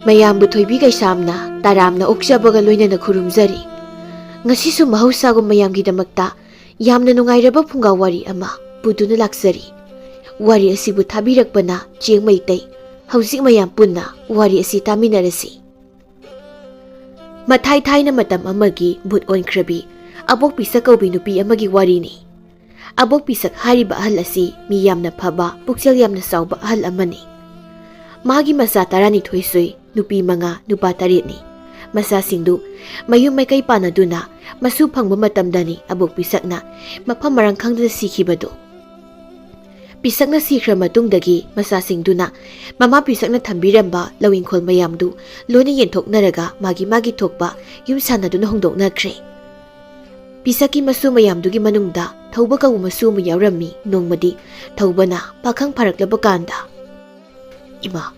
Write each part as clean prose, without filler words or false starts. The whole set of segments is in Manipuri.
ꯃꯌꯥꯝꯕꯨ ꯊꯣꯏꯕꯤ ꯀꯩꯁꯥꯝꯅ ꯇꯥꯔꯥꯝꯅ ꯑꯣꯛꯆꯕꯒ ꯂꯣꯏꯅꯅ ꯈꯨꯔꯨꯝꯖꯔꯤ꯫ ꯉꯁꯤꯁꯨ ꯃꯍꯧꯁꯥꯒꯨꯝ ꯃꯌꯥꯝꯒꯤꯗꯃꯛꯇ ꯌꯥꯝꯅ ꯅꯨꯡꯉꯥꯏꯔꯕ ꯐꯨꯡꯒꯥ ꯋꯥꯔꯤ ꯑꯃ ꯄꯨꯗꯨꯅ ꯂꯥꯛꯆꯔꯤ꯫ ꯋꯥꯔꯤ ꯑꯁꯤꯕꯨ ꯊꯥꯕꯤꯔꯛꯄꯅ ꯆꯦꯡ ꯃꯩꯇꯩ꯫ ꯍꯧꯖꯤꯛ ꯃꯌꯥꯝ ꯄꯨꯟꯅ ꯋꯥꯔꯤ ꯑꯁꯤ ꯇꯥꯃꯤꯟꯅꯔꯁꯤ꯫ ꯃꯊꯥꯏ ꯊꯥꯏꯅ ꯃꯇꯝ ꯑꯃꯒꯤ ꯚꯨꯠ ꯑꯣꯟꯈ꯭ꯔꯕꯤ ꯑꯕꯣꯛ ꯄꯤꯁꯛ ꯀꯧꯕꯤ ꯅꯨꯄꯤ ꯑꯃꯒꯤ ꯋꯥꯔꯤꯅꯤ꯫ ꯑꯕꯣꯛ ꯄꯤꯁꯛ ꯍꯥꯏꯔꯤꯕ ꯑꯍꯜ ꯑꯁꯤ ꯃꯤ ꯌꯥꯝꯅ ꯐꯕ ꯄꯨꯛꯆꯦꯜ ꯌꯥꯝꯅ ꯆꯥꯎꯕ ꯑꯍꯜ ꯑꯃꯅꯤ꯫ ꯃꯥꯒꯤ ꯃꯆꯥ 12 ꯁꯨꯏ, ꯅꯨꯄꯤ 5 ꯅꯨꯄꯥ 8ꯅꯤ꯫ ꯃꯆꯥꯁꯤꯡꯗꯨ ꯃꯌꯨꯝ ꯃꯩꯀꯩ ꯄꯥꯟꯅꯗꯨꯅ ꯃꯁꯨ ꯐꯪꯕ ꯃꯇꯝꯗꯅꯤ ꯑꯕꯣꯛ ꯄꯤꯁꯛꯅ ꯃꯐꯝ ꯃꯔꯥꯡ ꯈꯪꯗꯅ ꯁꯤꯈꯤꯕꯗꯨ꯫ ꯄꯤꯁꯛꯅ ꯁꯤꯈ꯭ꯔ ꯃꯇꯨꯡꯗꯒꯤ ꯃꯆꯥꯁꯤꯡꯗꯨꯅ ꯃꯃꯥ ꯄꯤꯁꯛꯅ ꯊꯝꯕꯤꯔꯝꯕ ꯂꯧꯏꯪꯈꯣꯜ ꯃꯌꯥꯝꯗꯨ ꯂꯣꯏꯅ ꯌꯦꯟꯊꯣꯛꯅꯔꯒ ꯃꯥꯒꯤ ꯊꯣꯛꯄ ꯌꯨꯝ ꯁꯥꯟꯅꯗꯨꯅ ꯍꯣꯡꯗꯣꯛꯅꯈ꯭ꯔꯦ꯫ ꯄꯤꯁꯛꯀꯤ ꯃꯁꯨ ꯃꯌꯥꯝꯗꯨꯒꯤ ꯃꯅꯨꯡꯗ ꯊꯧꯕ ꯀꯧꯕ ꯃꯁꯨ ꯑꯃ ꯌꯥꯎꯔꯝꯃꯤ꯫ ꯅꯣꯡꯃꯗꯤ ꯊꯧꯕꯅ ꯄꯥꯈꯪ ꯐꯥꯔꯛꯂꯕ ꯀꯥꯟꯗ, "ꯏꯃꯥ,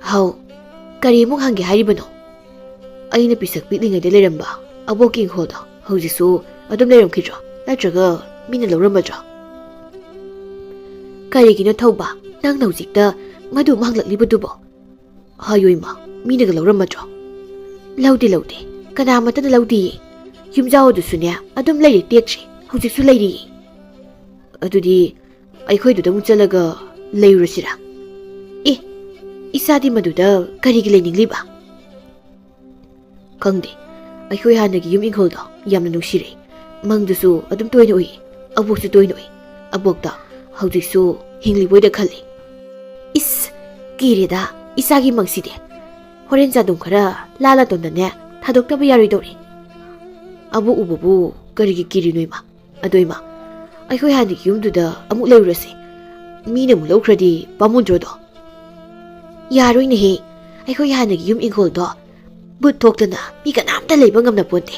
ꯍꯥꯎ, ꯀꯔꯤ ꯑꯃꯨꯛ ꯍꯪꯒꯦ ꯍꯥꯏꯔꯤꯕꯅꯣ? ꯑꯩꯅ ꯄꯤꯁꯛ ꯄꯤꯛꯂꯤꯉꯩꯗ ꯂꯩꯔꯝꯕ ꯑꯕꯣꯛꯀꯤ ꯏꯪꯈꯣꯜꯗꯣ ꯍꯧꯖꯤꯛꯁꯨ ꯑꯗꯨꯝ ꯂꯩꯔꯝꯈꯤꯗ꯭ꯔꯣ? ꯅꯠꯇ꯭ꯔꯒ ꯃꯤꯅ ꯂꯧꯔꯝꯃꯗ꯭ꯔꯣ?" "ꯀꯔꯤꯒꯤꯅꯣ ꯊꯧꯕ, ꯅꯪꯅ ꯍꯧꯖꯤꯛꯇ ꯃꯗꯨ ꯑꯃ ꯍꯪꯂꯛꯂꯤꯕꯗꯨꯕꯣ? ꯍꯥꯏꯌꯨ ꯏꯃꯥ, ꯃꯤꯅꯒ ꯂꯧꯔꯝꯃꯗ꯭ꯔꯣ?" "ꯂꯧꯗꯦ, ꯀꯅꯥꯃꯠꯇꯅ ꯂꯧꯗꯤꯌꯦ꯫ ꯌꯨꯝꯖꯥꯎ ꯑꯗꯨꯁꯨꯅꯦ ꯑꯗꯨꯝ ꯂꯩꯔꯤ, ꯇꯦꯛꯇ꯭ꯔꯤ, ꯍꯧꯖꯤꯛꯁꯨ ꯂꯩꯔꯤꯌꯦ." "ꯑꯗꯨꯗꯤ ꯑꯩꯈꯣꯏꯗꯨꯗ ꯑꯃꯨꯛ ꯆꯠꯂꯒ ꯂꯩꯔꯨꯔꯁꯤꯔꯥ?" "ꯑꯦ, ꯏꯆꯥꯗꯤ ꯃꯗꯨꯗ ꯀꯔꯤꯒꯤ ꯂꯩꯅꯤꯡꯂꯤꯕ?" "ꯈꯪꯗꯦ, ꯑꯩꯈꯣꯏ ꯍꯥꯟꯅꯒꯤ ꯌꯨꯝ ꯏꯪꯈꯣꯜꯗꯣ ꯌꯥꯝꯅ ꯅꯨꯡꯁꯤꯔꯛꯏ꯫ ꯃꯪꯗꯨꯁꯨ ꯑꯗꯨꯝ ꯇꯣꯏꯅ ꯎꯏ, ꯑꯕꯣꯛꯁꯨ ꯇꯣꯏꯅ ꯎꯏ꯫ ꯑꯕꯣꯛꯇ ꯍꯧꯖꯤꯛꯁꯨ ꯍꯤꯡꯂꯤꯕꯣꯏꯗ ꯈꯜꯂꯤ." "ꯏꯁ, ꯀꯤꯔꯦꯗ ꯏꯆꯥꯒꯤ ꯃꯪꯁꯤꯗꯤ꯫ ꯍꯣꯔꯦꯟ ꯆꯥꯗꯨꯝ ꯈꯔ ꯂꯥꯜꯂ ꯇꯧꯅꯅꯦ ꯊꯥꯗꯣꯛꯇꯕ ꯌꯥꯔꯣꯏꯗꯧꯔꯤ." "ꯑꯕꯣꯛ ꯎꯕꯕꯨ ꯀꯔꯤꯒꯤ ꯀꯤꯔꯤꯅꯣ ꯏꯃꯥ? ꯑꯗꯣ ꯏꯃꯥ, ꯑꯩꯈꯣꯏ ꯍꯥꯟꯅꯒꯤ ꯌꯨꯝꯗꯨꯗ ꯑꯃꯨꯛ ꯂꯩꯔꯨꯔꯁꯤ꯫ ꯃꯤꯅ ꯑꯃꯨꯛ ꯂꯧꯈ꯭ꯔꯗꯤ ꯄꯥꯝꯃꯨꯗ꯭ꯔꯣꯗꯣ?" "ꯌꯥꯔꯣꯏꯅꯦꯍꯦ, ꯑꯩꯈꯣꯏ ꯍꯥꯟꯅꯒꯤ ꯌꯨꯝ ꯏꯪꯈꯣꯜꯗꯣ ꯕꯨꯠ ꯊꯣꯛꯇꯅ ꯃꯤ ꯀꯅꯥꯝꯇ ꯂꯩꯕ ꯉꯝꯅ ꯄꯣꯟꯇꯦ꯫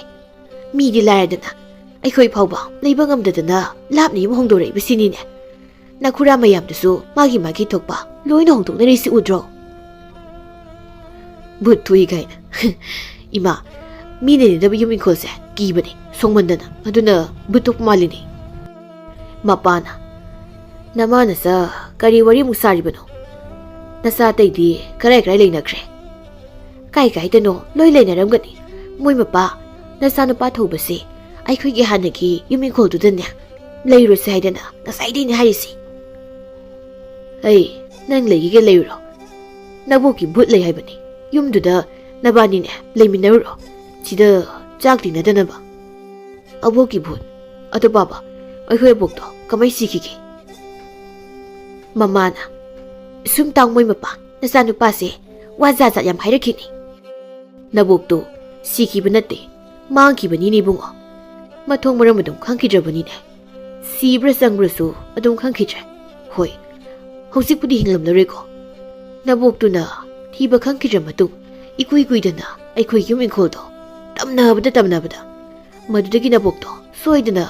ꯃꯤꯗꯤ ꯂꯥꯏꯔꯗꯅ ꯑꯩꯈꯣꯏ ꯐꯥꯎꯕ ꯂꯩꯕ ꯉꯝꯗꯗꯅ ꯂꯥꯞꯅ ꯌꯨꯝ ꯍꯣꯡꯗꯣꯔꯛꯏꯕꯁꯤꯅꯤꯅꯦ꯫ ꯅꯈꯨꯔꯥ ꯃꯌꯥꯝꯗꯨꯁꯨ ꯃꯥꯒꯤ ꯊꯣꯛꯄ ꯂꯣꯏꯅ ꯍꯣꯡꯗꯣꯛꯅꯔꯤꯁꯤ ꯎꯗ꯭ꯔꯣ?" "ꯚꯨꯠ ꯊꯣꯛꯏ ꯀꯥꯏꯅ." "ꯏꯃꯥ, ꯃꯤꯅ ꯂꯩꯅꯗꯕ ꯌꯨꯝ ꯏꯪꯈꯣꯜꯁꯦ ꯀꯤꯕꯅꯦ ꯁꯣꯡꯃꯟꯗꯅ, ꯑꯗꯨꯅ ꯚꯨꯠ ꯊꯣꯛꯄ ꯃꯥꯜꯂꯤꯅꯦ." ꯃꯄꯥꯅ, "ꯅꯃꯥ-ꯅꯆꯥ ꯀꯔꯤ ꯋꯥꯔꯤ ꯑꯃꯨꯛ ꯁꯥꯔꯤꯕꯅꯣ? ꯅꯆꯥ ꯑꯇꯩꯗꯤ ꯀꯔꯥꯏ ꯂꯩꯅꯈ꯭ꯔꯦ?" "ꯀꯥꯏꯗꯅꯣ ꯂꯣꯏ ꯂꯩꯅꯔꯝꯒꯅꯤ꯫ ꯃꯣꯏ ꯃꯄꯥ, ꯅꯆꯥꯅꯨꯄꯥ ꯊꯧꯕꯁꯦ ꯑꯩꯈꯣꯏꯒꯤ ꯍꯥꯟꯅꯒꯤ ꯌꯨꯝ ꯏꯪꯈꯣꯜꯗꯨꯗꯅꯦ ꯂꯩꯔꯨꯔꯁꯦ ꯍꯥꯏꯗꯅ ꯉꯁꯥꯏꯗꯩꯅꯦ ꯍꯥꯏꯔꯤꯁꯤ." "ꯑꯩ, ꯅꯪ ꯂꯩꯒꯦ ꯂꯩꯔꯨꯔꯣ꯫ ꯅꯕꯣꯛꯀꯤ ꯚꯨꯠ ꯂꯩ ꯍꯥꯏꯕꯅꯤ, ꯌꯨꯝꯗꯨꯗ ꯅꯕꯥꯅꯤꯅꯦ ꯂꯩꯃꯤꯟꯅꯔꯨꯔꯣ, ꯁꯤꯗ ꯆꯥꯛ ꯇꯤꯟꯅꯗꯅꯕ." "ꯑꯕꯣꯛꯀꯤ ꯚꯨꯠ? ꯑꯗꯣ ꯕꯥꯕꯥ, ꯑꯩꯈꯣꯏ ꯑꯕꯣꯛꯇꯣ ꯀꯃꯥꯏ ꯁꯤꯈꯤꯒꯦ?" ꯃꯃꯥꯅ, "ꯁꯨꯝ ꯇꯥꯎ ꯃꯣꯏ ꯃꯄꯥ, ꯅꯆꯥꯅꯨꯄꯥꯁꯦ ꯋꯥ ꯖꯥꯠ ꯌꯥꯝ ꯍꯥꯏꯔꯛꯈꯤꯅꯤ꯫ ꯅꯕꯣꯛꯇꯣ ꯁꯤꯈꯤꯕ ꯅꯠꯇꯦ, ꯃꯥꯡꯈꯤꯕꯅꯤꯅꯦ ꯏꯕꯨꯡꯉꯣ꯫ ꯃꯊꯣꯡ ꯃꯔꯝ ꯑꯗꯨꯝ ꯈꯪꯈꯤꯗ꯭ꯔꯕꯅꯤꯅꯦ꯫ ꯁꯤꯕ꯭ꯔꯥ ꯆꯪꯕ꯭ꯔꯁꯨ ꯑꯗꯨꯝ ꯈꯪꯈꯤꯗ꯭ꯔꯦ꯫ ꯍꯣꯏ, ꯍꯧꯖꯤꯛꯄꯨꯗꯤ ꯍꯤꯡꯂꯝꯂꯔꯣꯏꯀꯣ꯫ ꯅꯕꯣꯛꯇꯨꯅ ꯊꯤꯕ ꯈꯪꯈꯤꯗ꯭ꯔ ꯃꯇꯨꯡ ꯏꯀꯨꯏꯗꯅ ꯑꯩꯈꯣꯏ ꯌꯨꯝ ꯏꯪꯈꯣꯜꯗꯣ ꯇꯝꯅꯕꯗ ꯃꯗꯨꯗꯒꯤ ꯅꯕꯣꯛꯇꯣ ꯁꯣꯏꯗꯅ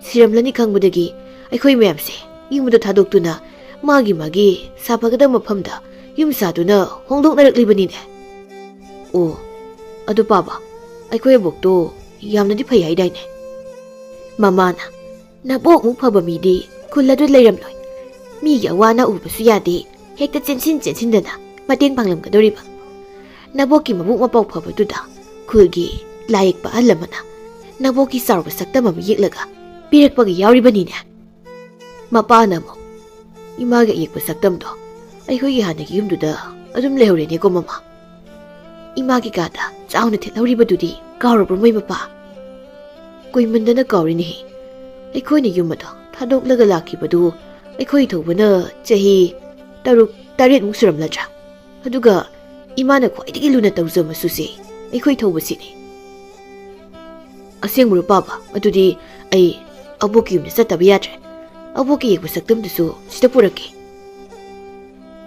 ꯁꯤꯔꯝꯂꯅꯤ ꯈꯪꯕꯗꯒꯤ ꯑꯩꯈꯣই ꯃꯌꯥꯝꯁꯦ ꯌꯨꯝꯗ ꯊꯥꯗꯣꯛꯇꯨꯅ ꯃꯥꯒꯤ ꯁꯥꯐꯒꯗꯕ ꯃꯐꯝꯗ ꯌꯨꯝ ꯁꯥꯗꯨꯅ ꯍꯣꯡꯗꯣꯛꯅꯔꯛꯂꯤꯕꯅꯤꯅꯦ." "ꯑꯣ, ꯑꯗꯨ ꯕꯥꯕꯥ, ꯑꯩꯈꯣꯏ ꯑꯕꯣꯛꯇꯣ ꯌꯥꯝꯅꯗꯤ ꯐꯩ ꯍꯥꯏꯗꯥꯏꯅꯦ?" ꯃꯃꯥꯅ, "ꯅꯕꯣꯛꯃꯨꯛ ꯐꯕ ꯃꯤꯗꯤ ꯈꯨꯜ ꯑꯗꯨ ꯂꯩꯔꯝꯂꯣꯏ꯫ ꯃꯤꯒꯤ ꯑꯋꯥ ꯑꯅꯥ ꯎꯕꯁꯨ ꯌꯥꯗꯦ, ꯍꯦꯛꯇ ꯆꯦꯟꯁꯤꯟꯗꯅ ꯃꯇꯦꯡ ꯄꯥꯡꯂꯝꯒꯗꯧꯔꯤꯕ꯫ ꯅꯕꯣꯛꯀꯤ ꯃꯕꯨꯛ ꯃꯄꯥꯎ ꯐꯕꯗꯨꯗ ꯈꯨꯜꯒꯤ ꯂꯥꯏ ꯌꯦꯛꯄ ꯑꯍꯜ ꯑꯃꯅ ꯅꯕꯣꯛꯀꯤ ꯆꯥꯎꯔꯕ ꯁꯛꯇꯝ ꯑꯃ ꯌꯦꯛꯂꯒ ꯄꯤꯔꯛꯄꯒ ꯌꯥꯎꯔꯤꯕꯅꯤꯅꯦ." ꯃꯄꯥꯅ ꯑꯃꯨꯛ, "ꯏꯃꯥꯒꯤ ꯑꯌꯦꯛꯄ ꯁꯛꯇꯝꯗꯣ ꯑꯩꯈꯣꯏꯒꯤ ꯍꯥꯟꯅꯒꯤ ꯌꯨꯝꯗꯨꯗ ꯑꯗꯨꯝ ꯂꯩꯍꯧꯔꯦꯅꯦꯀꯣ ꯃꯃꯥ꯫ ꯏꯃꯥꯒꯤ ꯀꯥꯗ ꯆꯥꯎꯅ ꯊꯦꯠꯍꯧꯔꯤꯕꯗꯨꯗꯤ ꯀꯥꯎꯔꯕ꯭ꯔꯣ ꯃꯣꯏ ꯃꯄꯥ?" "ꯀꯨꯏꯃꯟꯗꯅ ꯀꯥꯎꯔꯤꯅꯦꯍꯦ꯫ ꯑꯩꯈꯣꯏꯅ ꯌꯨꯝ ꯑꯗꯣ ꯊꯥꯗꯣꯛꯂꯒ ꯂꯥꯛꯈꯤꯕꯗꯨ ꯑꯩꯈꯣꯏ ꯊꯧꯕꯅ ꯆꯍꯤ 6-7ꯃꯨꯛ ꯁꯨꯔꯝꯂꯗ꯭ꯔꯥ? ꯑꯗꯨꯒ ꯏꯃꯥꯅ ꯈ꯭ꯋꯥꯏꯗꯒꯤ ꯂꯨꯅ ꯇꯧꯖꯕ ꯃꯁꯨꯁꯦ ꯑꯩꯈꯣꯏ ꯊꯧꯕꯁꯤꯅꯤ." "ꯑꯁꯦꯡꯕꯔꯣ ꯕꯥꯕꯥ? ꯑꯗꯨꯗꯤ ꯑꯩ ꯑꯕꯣꯛꯀꯤ ꯌꯨꯝꯗ ꯆꯠꯇꯕ ꯌꯥꯗ꯭ꯔꯦ꯫ ꯑꯕꯣꯛꯀꯤ ꯌꯦꯛꯄ ꯁꯛꯇꯝꯗꯨꯁꯨ ꯁꯤꯗ ꯄꯨꯔꯛꯀꯦ."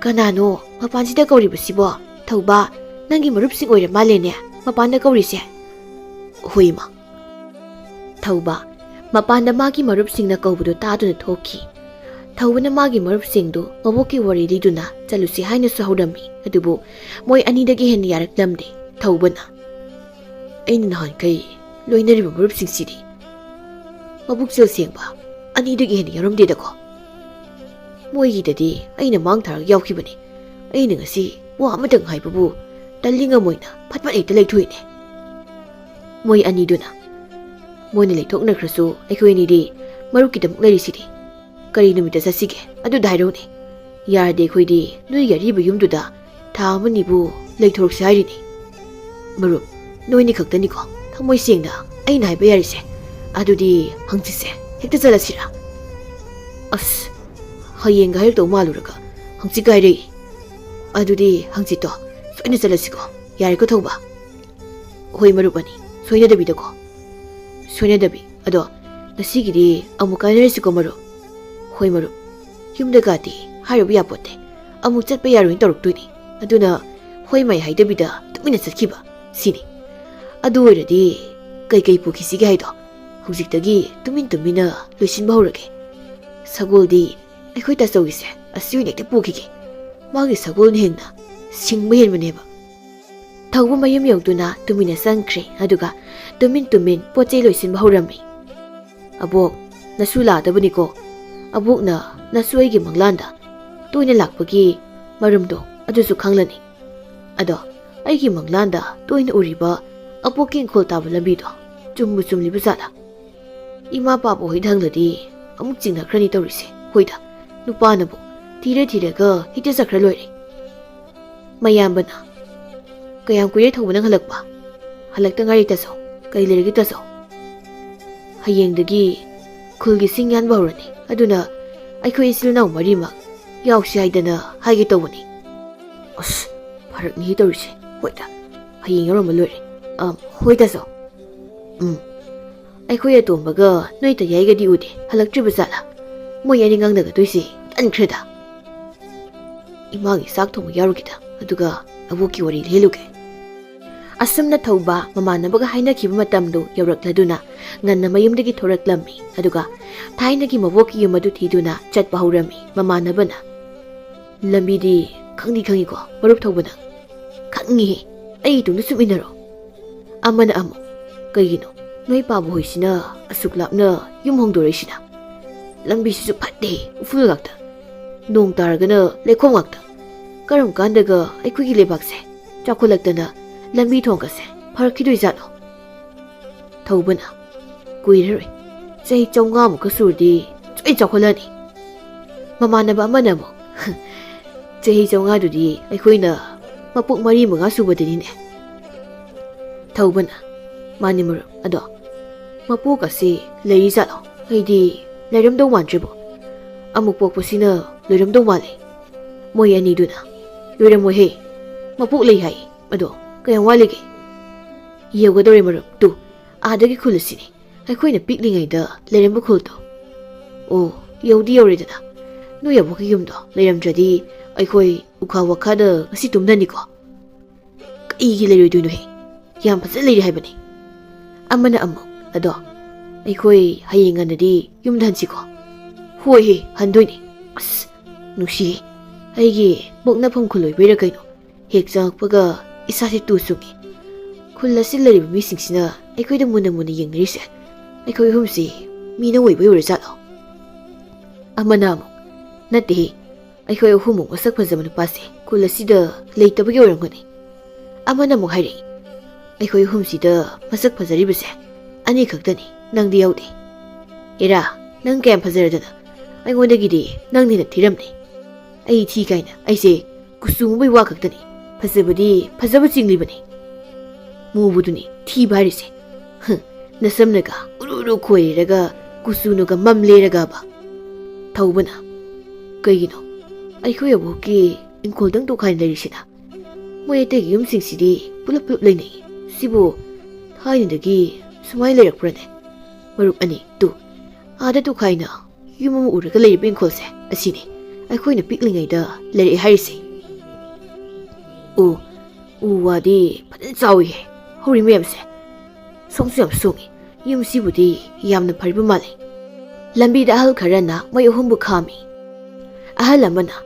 "ꯀꯅꯥꯅꯣ ꯃꯄꯥꯟꯁꯤꯗ ꯀꯧꯔꯤꯕꯁꯤꯕꯣ? ꯊꯧꯕ, ꯅꯪꯒꯤ ꯃꯔꯨꯞꯁꯤꯡ ꯑꯣꯏꯔ ꯃꯥꯜꯂꯦꯅꯦ ꯃꯄꯥꯟꯗ ꯀꯧꯔꯤꯁꯦ." "ꯍꯣꯏ ꯏꯃꯥ." ꯊꯧꯕ ꯃꯄꯥꯟꯗ ꯃꯥꯒꯤ ꯃꯔꯨꯞꯁꯤꯡꯅ ꯀꯧꯕꯗꯨ ꯇꯥꯗꯨꯅ ꯊꯣꯛꯈꯤ꯫ ꯊꯧꯕꯅ ꯃꯥꯒꯤ ꯃꯔꯨꯞꯁꯤꯡꯗꯨ ꯃꯕꯣꯛꯀꯤ ꯋꯥꯔꯤ ꯂꯤꯗꯨꯅ ꯆꯠꯂꯨꯁꯤ ꯍꯥꯏꯅꯁꯨ ꯍꯧꯔꯝꯃꯤ, ꯑꯗꯨꯕꯨ ꯃꯣꯏ ꯑꯅꯤꯗꯒꯤ ꯍꯦꯟꯅ ꯌꯥꯔꯛꯂꯝꯗꯦ꯫ ꯊꯧꯕꯅ, "ꯑꯩꯅ ꯅꯍꯥꯟꯈꯩ ꯂꯣꯏꯅꯔꯤꯕ ꯃꯔꯨꯞꯁꯤꯡꯁꯤꯗꯤ ꯃꯕꯨꯛꯆꯦꯜ ꯁꯦꯡꯕ ꯑꯅꯤꯗꯒꯤ ꯍꯦꯟꯅ ꯌꯥꯎꯔꯝꯗꯦꯗꯀꯣ꯫ ꯃꯣꯏꯒꯤꯗꯗꯤ ꯑꯩꯅ ꯃꯥꯡ ꯊꯥꯔꯒ ꯌꯥꯎꯈꯤꯕꯅꯤ꯫ ꯑꯩꯅ ꯉꯁꯤ ꯋꯥ ꯑꯃꯇꯪ ꯍꯥꯏꯕꯕꯨ ꯇꯜꯂꯤꯉꯝꯃꯣꯏꯅ ꯐꯠ ꯐꯠ ꯍꯦꯛꯇ ꯂꯩꯊꯣꯛꯏꯅꯦ ꯃꯣꯏ ꯑꯅꯤꯗꯨꯅ ꯃꯣꯏꯅ ꯂꯩꯊꯣꯛꯅꯈ꯭ꯔꯁꯨ ꯑꯩꯈꯣꯏꯅꯤꯗꯤ ꯃꯔꯨꯞꯀꯤꯗꯃꯛ ꯂꯩꯔꯤꯁꯤꯗꯤ ꯀꯔꯤ ꯅꯨꯃꯤꯠꯇ ꯆꯠꯁꯤꯒꯦ ꯑꯗꯨꯗ ꯍꯥꯏꯔꯧꯅꯦ ꯌꯥꯔꯗꯤ ꯑꯩꯈꯣꯏꯗꯤ ꯅꯣꯏꯒꯤ ꯑꯔꯤꯕ ꯌꯨꯝꯗꯨꯗ ꯊꯥ ꯑꯃꯅꯤꯕꯨ ꯂꯩꯊꯣꯔꯛꯁꯤ ꯍꯥꯏꯔꯤꯅꯤ ꯃꯔꯨꯞ ꯅꯣꯏꯅꯤ ꯈꯛꯇꯅꯤꯀꯣ ꯊꯃꯣꯏ ꯁꯦꯡꯅ ꯑꯩꯅ ꯍꯥꯏꯕ ꯌꯥꯔꯤꯁꯦ ꯑꯗꯨꯗꯤ ꯍꯪꯆꯤꯠꯁꯦ ꯍꯦꯛꯇ ꯆꯠꯂꯁꯤꯔꯥ ꯑꯁ ꯍꯌꯦꯡꯒ ꯍꯥꯏꯔꯛꯇꯧ ꯃꯥꯜꯂꯨꯔꯒ ꯍꯪꯆꯤꯠꯀ ꯍꯥꯏꯔꯛꯏ ꯑꯗꯨꯗꯤ ꯍꯪꯆꯤꯠꯇꯣ ꯁꯣꯏꯅ ꯆꯠꯂꯁꯤꯀꯣ ꯌꯥꯔꯦꯀꯣ ꯊꯧꯕ ꯍꯣꯏ ꯃꯔꯨꯞ ꯑꯅꯤ ꯁꯣꯏꯅꯗꯕꯤꯗꯀꯣ ꯁꯣꯏꯅꯗꯕꯤ ꯑꯗꯣ ꯉꯁꯤꯒꯤꯗꯤ ꯑꯃꯨꯛ ꯀꯥꯏꯅꯔꯁꯤꯀꯣ ꯃꯔꯨꯞ ꯍꯣꯏ ꯃꯔꯨꯞ ꯌꯨꯝꯗꯒꯗꯤ ꯍꯥꯏꯔꯨꯕ ꯌꯥꯄꯣꯠꯇꯦ ꯑꯃꯨꯛ ꯆꯠꯄ ꯌꯥꯔꯣꯏꯅ ꯇꯧꯔꯛꯇꯣꯏꯅꯤ ꯑꯗꯨꯅ ꯍꯣꯏ ꯃꯥꯏ ꯍꯥꯏꯗꯕꯤꯗ ꯇꯨꯃꯤꯟꯅ ꯆꯠꯈꯤꯕ ꯁꯤꯅꯤ ꯑꯗꯨ ꯑꯣꯏꯔꯗꯤ ꯀꯩꯀꯩ ꯄꯨꯈꯤꯁꯤꯒꯦ ꯍꯥꯏꯗꯣ ꯍꯧꯖꯤꯛꯇꯒꯤ ꯇꯨꯃꯤꯟꯅ ꯂꯣꯏꯁꯤꯟꯕ ꯍꯧꯔꯒꯦ ꯁꯒꯣꯜꯗꯤ ꯑꯩꯈꯣꯏ ꯇꯥꯆꯧꯒꯤꯁꯦ ꯑꯁꯤ ꯑꯣꯏꯅ ꯍꯦꯛꯇ ꯄꯨꯈꯤꯒꯦ ꯃꯥꯒꯤ ꯁꯒꯣꯜꯅ ꯍꯦꯟꯅ ꯁꯤꯡꯕ ꯍꯦꯟꯕꯅꯦꯕ ꯊꯧꯕ ꯃꯌꯨꯝ ꯌꯧꯗꯨꯅ ꯇꯨꯃꯤꯟꯅ ꯆꯪꯈ꯭ꯔꯦ ꯑꯗꯨꯒ ꯇꯨꯃꯤꯟ ꯄꯣꯠ ꯆꯩ ꯂꯣꯏꯁꯤꯟꯕ ꯍꯧꯔꯝꯃꯤ ꯑꯕꯣꯛ ꯅꯁꯨ ꯂꯥꯛꯗꯕꯅꯤꯀꯣ ꯑꯕꯣꯛꯅ ꯅꯁꯨ ꯑꯩꯒꯤ ꯃꯪꯂꯥꯟꯗ ꯇꯣꯏꯅ ꯂꯥꯛꯄꯒꯤ ꯃꯔꯝꯗꯣ ꯑꯗꯨꯁꯨ ꯈꯪꯂꯅꯤ ꯑꯗꯣ ꯑꯩꯒꯤ ꯃꯪꯂꯥꯟꯗ ꯇꯣꯏꯅ ꯎꯔꯤꯕ ꯑꯕꯣꯛꯀꯤ ꯏꯪꯈꯣꯜ ꯇꯥꯕ ꯂꯝꯕꯤꯗꯣ ꯆꯨꯝꯂꯤꯕ ꯖꯥꯠꯂꯥ ꯏꯃꯥ ꯄꯥꯕ ꯍꯣꯏꯗ ꯍꯪꯂꯗꯤ ꯑꯃꯨꯛ ꯆꯤꯡꯅꯈ꯭ꯔꯅꯤ ꯇꯧꯔꯤꯁꯦ ꯍꯣꯏꯗ ꯅꯨꯄꯥꯅꯕꯨ ꯊꯤꯔꯒ ꯍꯦꯛꯇ ꯆꯠꯈ꯭ꯔ ꯂꯣꯏꯔꯦ ꯃꯌꯥꯝꯕꯅ ꯀꯌꯥꯝ ꯀꯨꯏꯔꯦ ꯊꯧꯕ ꯅꯪ ꯍꯜꯂꯛꯄ ꯍꯜꯂꯛꯇ ꯉꯥꯏꯔꯤ ꯇꯥꯆꯧ ꯀꯩ ꯂꯩꯔꯒꯦ ꯇꯥꯆꯧ ꯍꯌꯦꯡꯗꯒꯤ ꯈꯨꯜꯒꯤ ꯁꯤꯡ ꯌꯥꯟꯕ ꯍꯧꯔꯅꯤ ꯑꯗꯨꯅ ꯑꯩꯈꯣꯏ ꯏꯆꯤꯜ ꯏꯅꯥꯎ ꯃꯔꯤꯃꯛ ꯌꯥꯎꯁꯤ ꯍꯥꯏꯗꯅ ꯍꯥꯏꯒꯦ ꯇꯧꯕꯅꯤ ꯑꯁ ꯐꯔꯛꯅꯤ ꯇꯧꯔꯤꯁꯦ ꯍꯣꯏꯗ ꯍꯌꯦꯡ ꯌꯥꯎꯔꯝꯕ ꯂꯣꯏꯔꯦ ꯍꯣꯏ ꯇꯥꯆꯧ ꯑꯩꯈꯣꯏ ꯑꯇꯣꯝꯕꯒ ꯅꯣꯏ ꯇꯌꯥꯏꯒꯗꯤ ꯎꯗꯦ ꯍꯜꯂꯛꯇ꯭ꯔꯤꯕ ꯖꯥꯠꯂꯥ ꯃꯣꯏ ꯑꯅꯤ ꯉꯥꯡꯅꯒꯗꯣꯏꯁꯦ ꯇꯟꯈ꯭ꯔꯦꯗ ꯏꯃꯥꯒꯤ ꯆꯥꯛ ꯊꯣꯡꯕ ꯌꯥꯎꯔꯨꯒꯦꯗ ꯑꯗꯨꯒ ꯑꯕꯣꯛꯀꯤ ꯋꯥꯔꯤ ꯂꯤꯂꯨꯒꯦ ꯑꯁꯨꯝꯅ ꯊꯧꯕ ꯃꯃꯥꯟꯅꯕꯒ ꯍꯥꯏꯅꯈꯤꯕ ꯃꯇꯝꯗꯨ ꯌꯧꯔꯛꯂꯗꯨꯅ ꯉꯟꯅ ꯃꯌꯨꯝꯗꯒꯤ ꯊꯣꯔꯛꯂꯝꯃꯤ ꯑꯗꯨꯒ ꯊꯥꯏꯅꯒꯤ ꯃꯕꯣꯛꯀꯤ ꯌꯨꯝ ꯑꯗꯨ ꯊꯤꯗꯨꯅ ꯆꯠꯄ ꯍꯧꯔꯝꯃꯤ ꯃꯃꯥꯟꯅꯕꯅ ꯂꯝꯕꯤꯗꯤ ꯈꯪꯉꯤꯀꯣ ꯃꯔꯨꯞ ꯊꯧꯕꯅ ꯈꯪꯉꯤꯍꯦ ꯑꯩ ꯇꯨꯡꯗ ꯁꯨꯝ ꯏꯟꯅꯔꯣ ꯑꯃꯅ ꯑꯃꯨꯛ ꯀꯩꯒꯤꯅꯣ ꯅꯣꯏ ꯄꯥꯕ ꯍꯣꯏꯁꯤꯅ ꯑꯁꯨꯛ ꯂꯥꯞꯅ ꯌꯨꯝ ꯍꯣꯡꯗꯣꯔꯛꯏꯁꯤꯅ ꯂꯝꯕꯤꯁꯤꯁꯨ ꯐꯠꯇꯦ ꯎꯐꯨꯜ ꯉꯥꯛꯇ ꯅꯣꯡ ꯇꯥꯔꯒꯅ ꯂꯩꯈꯣꯝ ꯉꯥꯛꯇ ꯀꯔꯝ ꯀꯥꯟꯗꯒ ꯑꯩꯈꯣꯏꯒꯤ ꯂꯩꯕꯥꯛꯁꯦ ꯆꯥꯎꯈꯠꯂꯛꯇꯅ ꯂꯝꯕꯤ ꯊꯣꯡꯒꯁꯦ ꯐꯔꯛꯈꯤꯗꯣꯏꯖꯥꯠꯅꯣ ꯊꯧꯕꯅ ꯀꯨꯏꯔꯔꯣꯏ ꯆꯍꯤ 100 ꯁꯨꯔꯗꯤ ꯁꯣꯏ ꯆꯥꯎꯈꯠꯂꯅꯤ ꯃꯃꯥꯟꯅꯕ ꯑꯃꯅ ꯑꯃꯨꯛ ꯆꯍꯤ 100ꯗꯨꯗꯤ ꯑꯩꯈꯣꯏꯅ ꯃꯄꯣꯛ 4-5 ꯁꯨꯕꯗꯅꯤꯅꯦ ꯊꯧꯕꯅ ꯃꯥꯅꯤ ꯃꯔꯨꯞ ꯑꯗꯣ ꯃꯄꯣꯛ ꯑꯁꯤ ꯂꯩꯔꯤꯖꯥꯠꯂꯣ ꯑꯩꯗꯤ ꯂꯩꯔꯝꯗꯧ ꯃꯥꯟꯗ꯭ꯔꯤꯕꯣ ꯑꯃꯨꯛ ꯄꯣꯛꯄꯁꯤꯅ ꯂꯣꯏꯔꯝꯗꯧ ꯃꯥꯜꯂꯦ ꯃꯣꯏ ꯑꯅꯤꯗꯨꯅ ꯂꯣꯏꯔꯝꯃꯣꯏꯍꯦ ꯃꯄꯣꯛ ꯂꯩ ꯍꯥꯏ ꯑꯗꯣ ꯀꯌꯥꯝ ꯋꯥꯠꯂꯤꯒꯦ ꯌꯧꯒꯗꯧꯔꯦ ꯃꯔꯨꯞ ꯇꯨ ꯑꯥꯗꯒꯤ ꯈꯨꯜ ꯑꯁꯤꯅꯤ ꯑꯩꯈꯣꯏꯅ ꯄꯤꯛꯂꯤꯉꯩꯗ ꯂꯩꯔꯝꯕ ꯈꯨꯜꯗꯣ ꯑꯣ ꯌꯧꯗꯤ ꯌꯧꯔꯦꯗꯅ ꯅꯣꯏ ꯑꯕꯣꯛꯀꯤ ꯌꯨꯝꯗꯣ ꯂꯩꯔꯝꯗ꯭ꯔꯗꯤ ꯑꯩꯈꯣꯏ ꯎꯈꯥ ꯋꯥꯈꯥꯗ ꯉꯁꯤ ꯇꯨꯝꯅꯅꯤꯀꯣ ꯀꯩꯒꯤ ꯂꯩꯔꯣꯏꯗꯣꯏꯅꯣꯍꯦ ꯌꯥꯝ ꯐꯖꯅ ꯂꯩꯔꯤ ꯍꯥꯏꯕꯅꯤ ꯑꯃꯅ ꯑꯃꯨꯛ ꯑꯗꯣ ꯑꯩꯈꯣꯏ ꯍꯌꯦꯡ ꯉꯟꯅꯗꯤ ꯌꯨꯝꯗ ꯍꯟꯁꯤꯀꯣ ꯍꯣꯏꯍꯦ ꯍꯟꯗꯣꯏꯅꯤ ꯑꯁ ꯅꯨꯡꯁꯤꯍꯦ ꯑꯩꯒꯤ ꯄꯣꯛꯅꯐꯝ ꯈꯨꯜ ꯑꯣꯏꯕꯩꯔꯥ ꯀꯩꯅꯣ ꯍꯦꯛ ꯆꯪꯉꯛꯄꯒ ꯏꯁꯥꯁꯦ ꯇꯨ ꯆꯨꯡꯉꯤ ꯈꯨꯜ ꯑꯁꯤ ꯂꯩꯔꯤꯕ ꯃꯤꯁꯤꯡꯁꯤꯅ ꯑꯩꯈꯣꯏꯗ ꯃꯨꯟꯅ ꯌꯦꯡꯅꯔꯤꯁꯦ ꯑꯩꯈꯣꯏ ꯑꯍꯨꯝꯁꯤ ꯃꯤꯅ ꯑꯣꯏꯕꯩ ꯑꯣꯏꯔꯖꯥꯠꯂꯣ ꯑꯃꯅ ꯑꯃꯨꯛ ꯅꯠꯇꯦꯍꯦ ꯑꯩꯈꯣꯏ ꯑꯍꯨꯝꯃꯨꯛ ꯃꯁꯛ ꯐꯖꯕ ꯅꯨꯄꯥꯁꯦ ꯈꯨꯜ ꯑꯁꯤꯗ ꯂꯩꯇꯕꯒꯤ ꯑꯣꯏꯔꯝꯒꯅꯤ ꯑꯃꯅ ꯑꯃꯨꯛ ꯍꯥꯏꯔꯛꯏ ꯑꯩꯈꯣꯏ ꯑꯍꯨꯝꯁꯤꯗ ꯃꯁꯛ ꯐꯖꯔꯤꯕꯁꯦ 2 ꯈꯛꯇꯅꯤ ꯅꯪꯗꯤ ꯌꯥꯎꯗꯦ ꯑꯦꯔꯥ ꯅꯪ ꯀꯌꯥꯝ ꯐꯖꯔꯗꯅ ꯑꯩꯉꯣꯟꯗꯒꯤꯗꯤ ꯅꯪꯅ ꯍꯦꯟꯅ ꯊꯤꯔꯝꯅꯤ ꯑꯩ ꯊꯤ ꯀꯥꯏꯅ ꯑꯩꯁꯦ ꯀꯨꯆꯨ ꯃꯨꯕꯩ ꯋꯥ ꯈꯛꯇꯅꯤ ꯐꯖꯕꯗꯤ ꯐꯖꯕ ꯆꯤꯡꯂꯤꯕꯅꯤ ꯃꯨꯕꯗꯨꯅꯤ ꯊꯤꯕ ꯍꯥꯏꯔꯤꯁꯦ ꯅꯁꯝꯅꯒ ꯎꯔꯨ ꯈꯣꯏꯔꯒ ꯀꯨꯆꯨꯅꯒ ꯃꯝꯂꯦꯔꯒꯕ ꯊꯧꯕꯅ ꯀꯩꯒꯤꯅꯣ ꯑꯩꯈꯣꯏ ꯑꯕꯣꯛꯀꯤ ꯏꯪꯈꯣꯜꯗꯪ ꯇꯣꯈꯥꯏꯅ ꯂꯩꯔꯤꯁꯤꯅ ꯃꯣꯏ ꯑꯇꯩꯒꯤ ꯌꯨꯝꯁꯤꯡꯁꯤꯗꯤ ꯄꯨꯂꯞ ꯂꯩꯅꯩ ꯁꯤꯕꯨ ꯊꯥꯏꯅꯗꯒꯤ ꯁꯨꯃꯥꯏꯅ ꯂꯩꯔꯛꯄ꯭ꯔꯅꯦ ꯃꯔꯨꯞ ꯑꯅꯤ ꯇꯨ ꯑꯥꯗ ꯇꯣꯈꯥꯏꯅ ꯌꯨꯝ ꯑꯃ ꯎꯔꯒ ꯂꯩꯔꯤꯕ ꯏꯪꯈꯣꯜꯁꯦ ꯑꯁꯤꯅꯤ ꯑꯩꯈꯣꯏꯅ ꯄꯤꯛꯂꯤꯉꯩꯗ ꯂꯩꯔꯛꯑꯦ ꯍꯥꯏꯔꯤꯁꯦ ꯎ ꯋꯥꯗꯤ ꯐꯖꯅ ꯆꯥꯎꯏꯍꯦ ꯍꯧꯔꯤ ꯃꯌꯥꯝꯁꯦ ꯁꯣꯡꯁꯨ ꯌꯥꯝ ꯁꯣꯡꯉꯤ ꯌꯨꯝꯁꯤꯕꯨꯗꯤ ꯌꯥꯝꯅ ꯐꯔꯤꯕ ꯃꯥꯜꯂꯤ ꯂꯝꯕꯤꯗ ꯑꯍꯜ ꯈꯔꯅ ꯃꯣꯏ ꯑꯍꯨꯝꯕꯨ ꯈꯥꯝꯃꯤ ꯑꯍꯜ ꯑꯃꯅ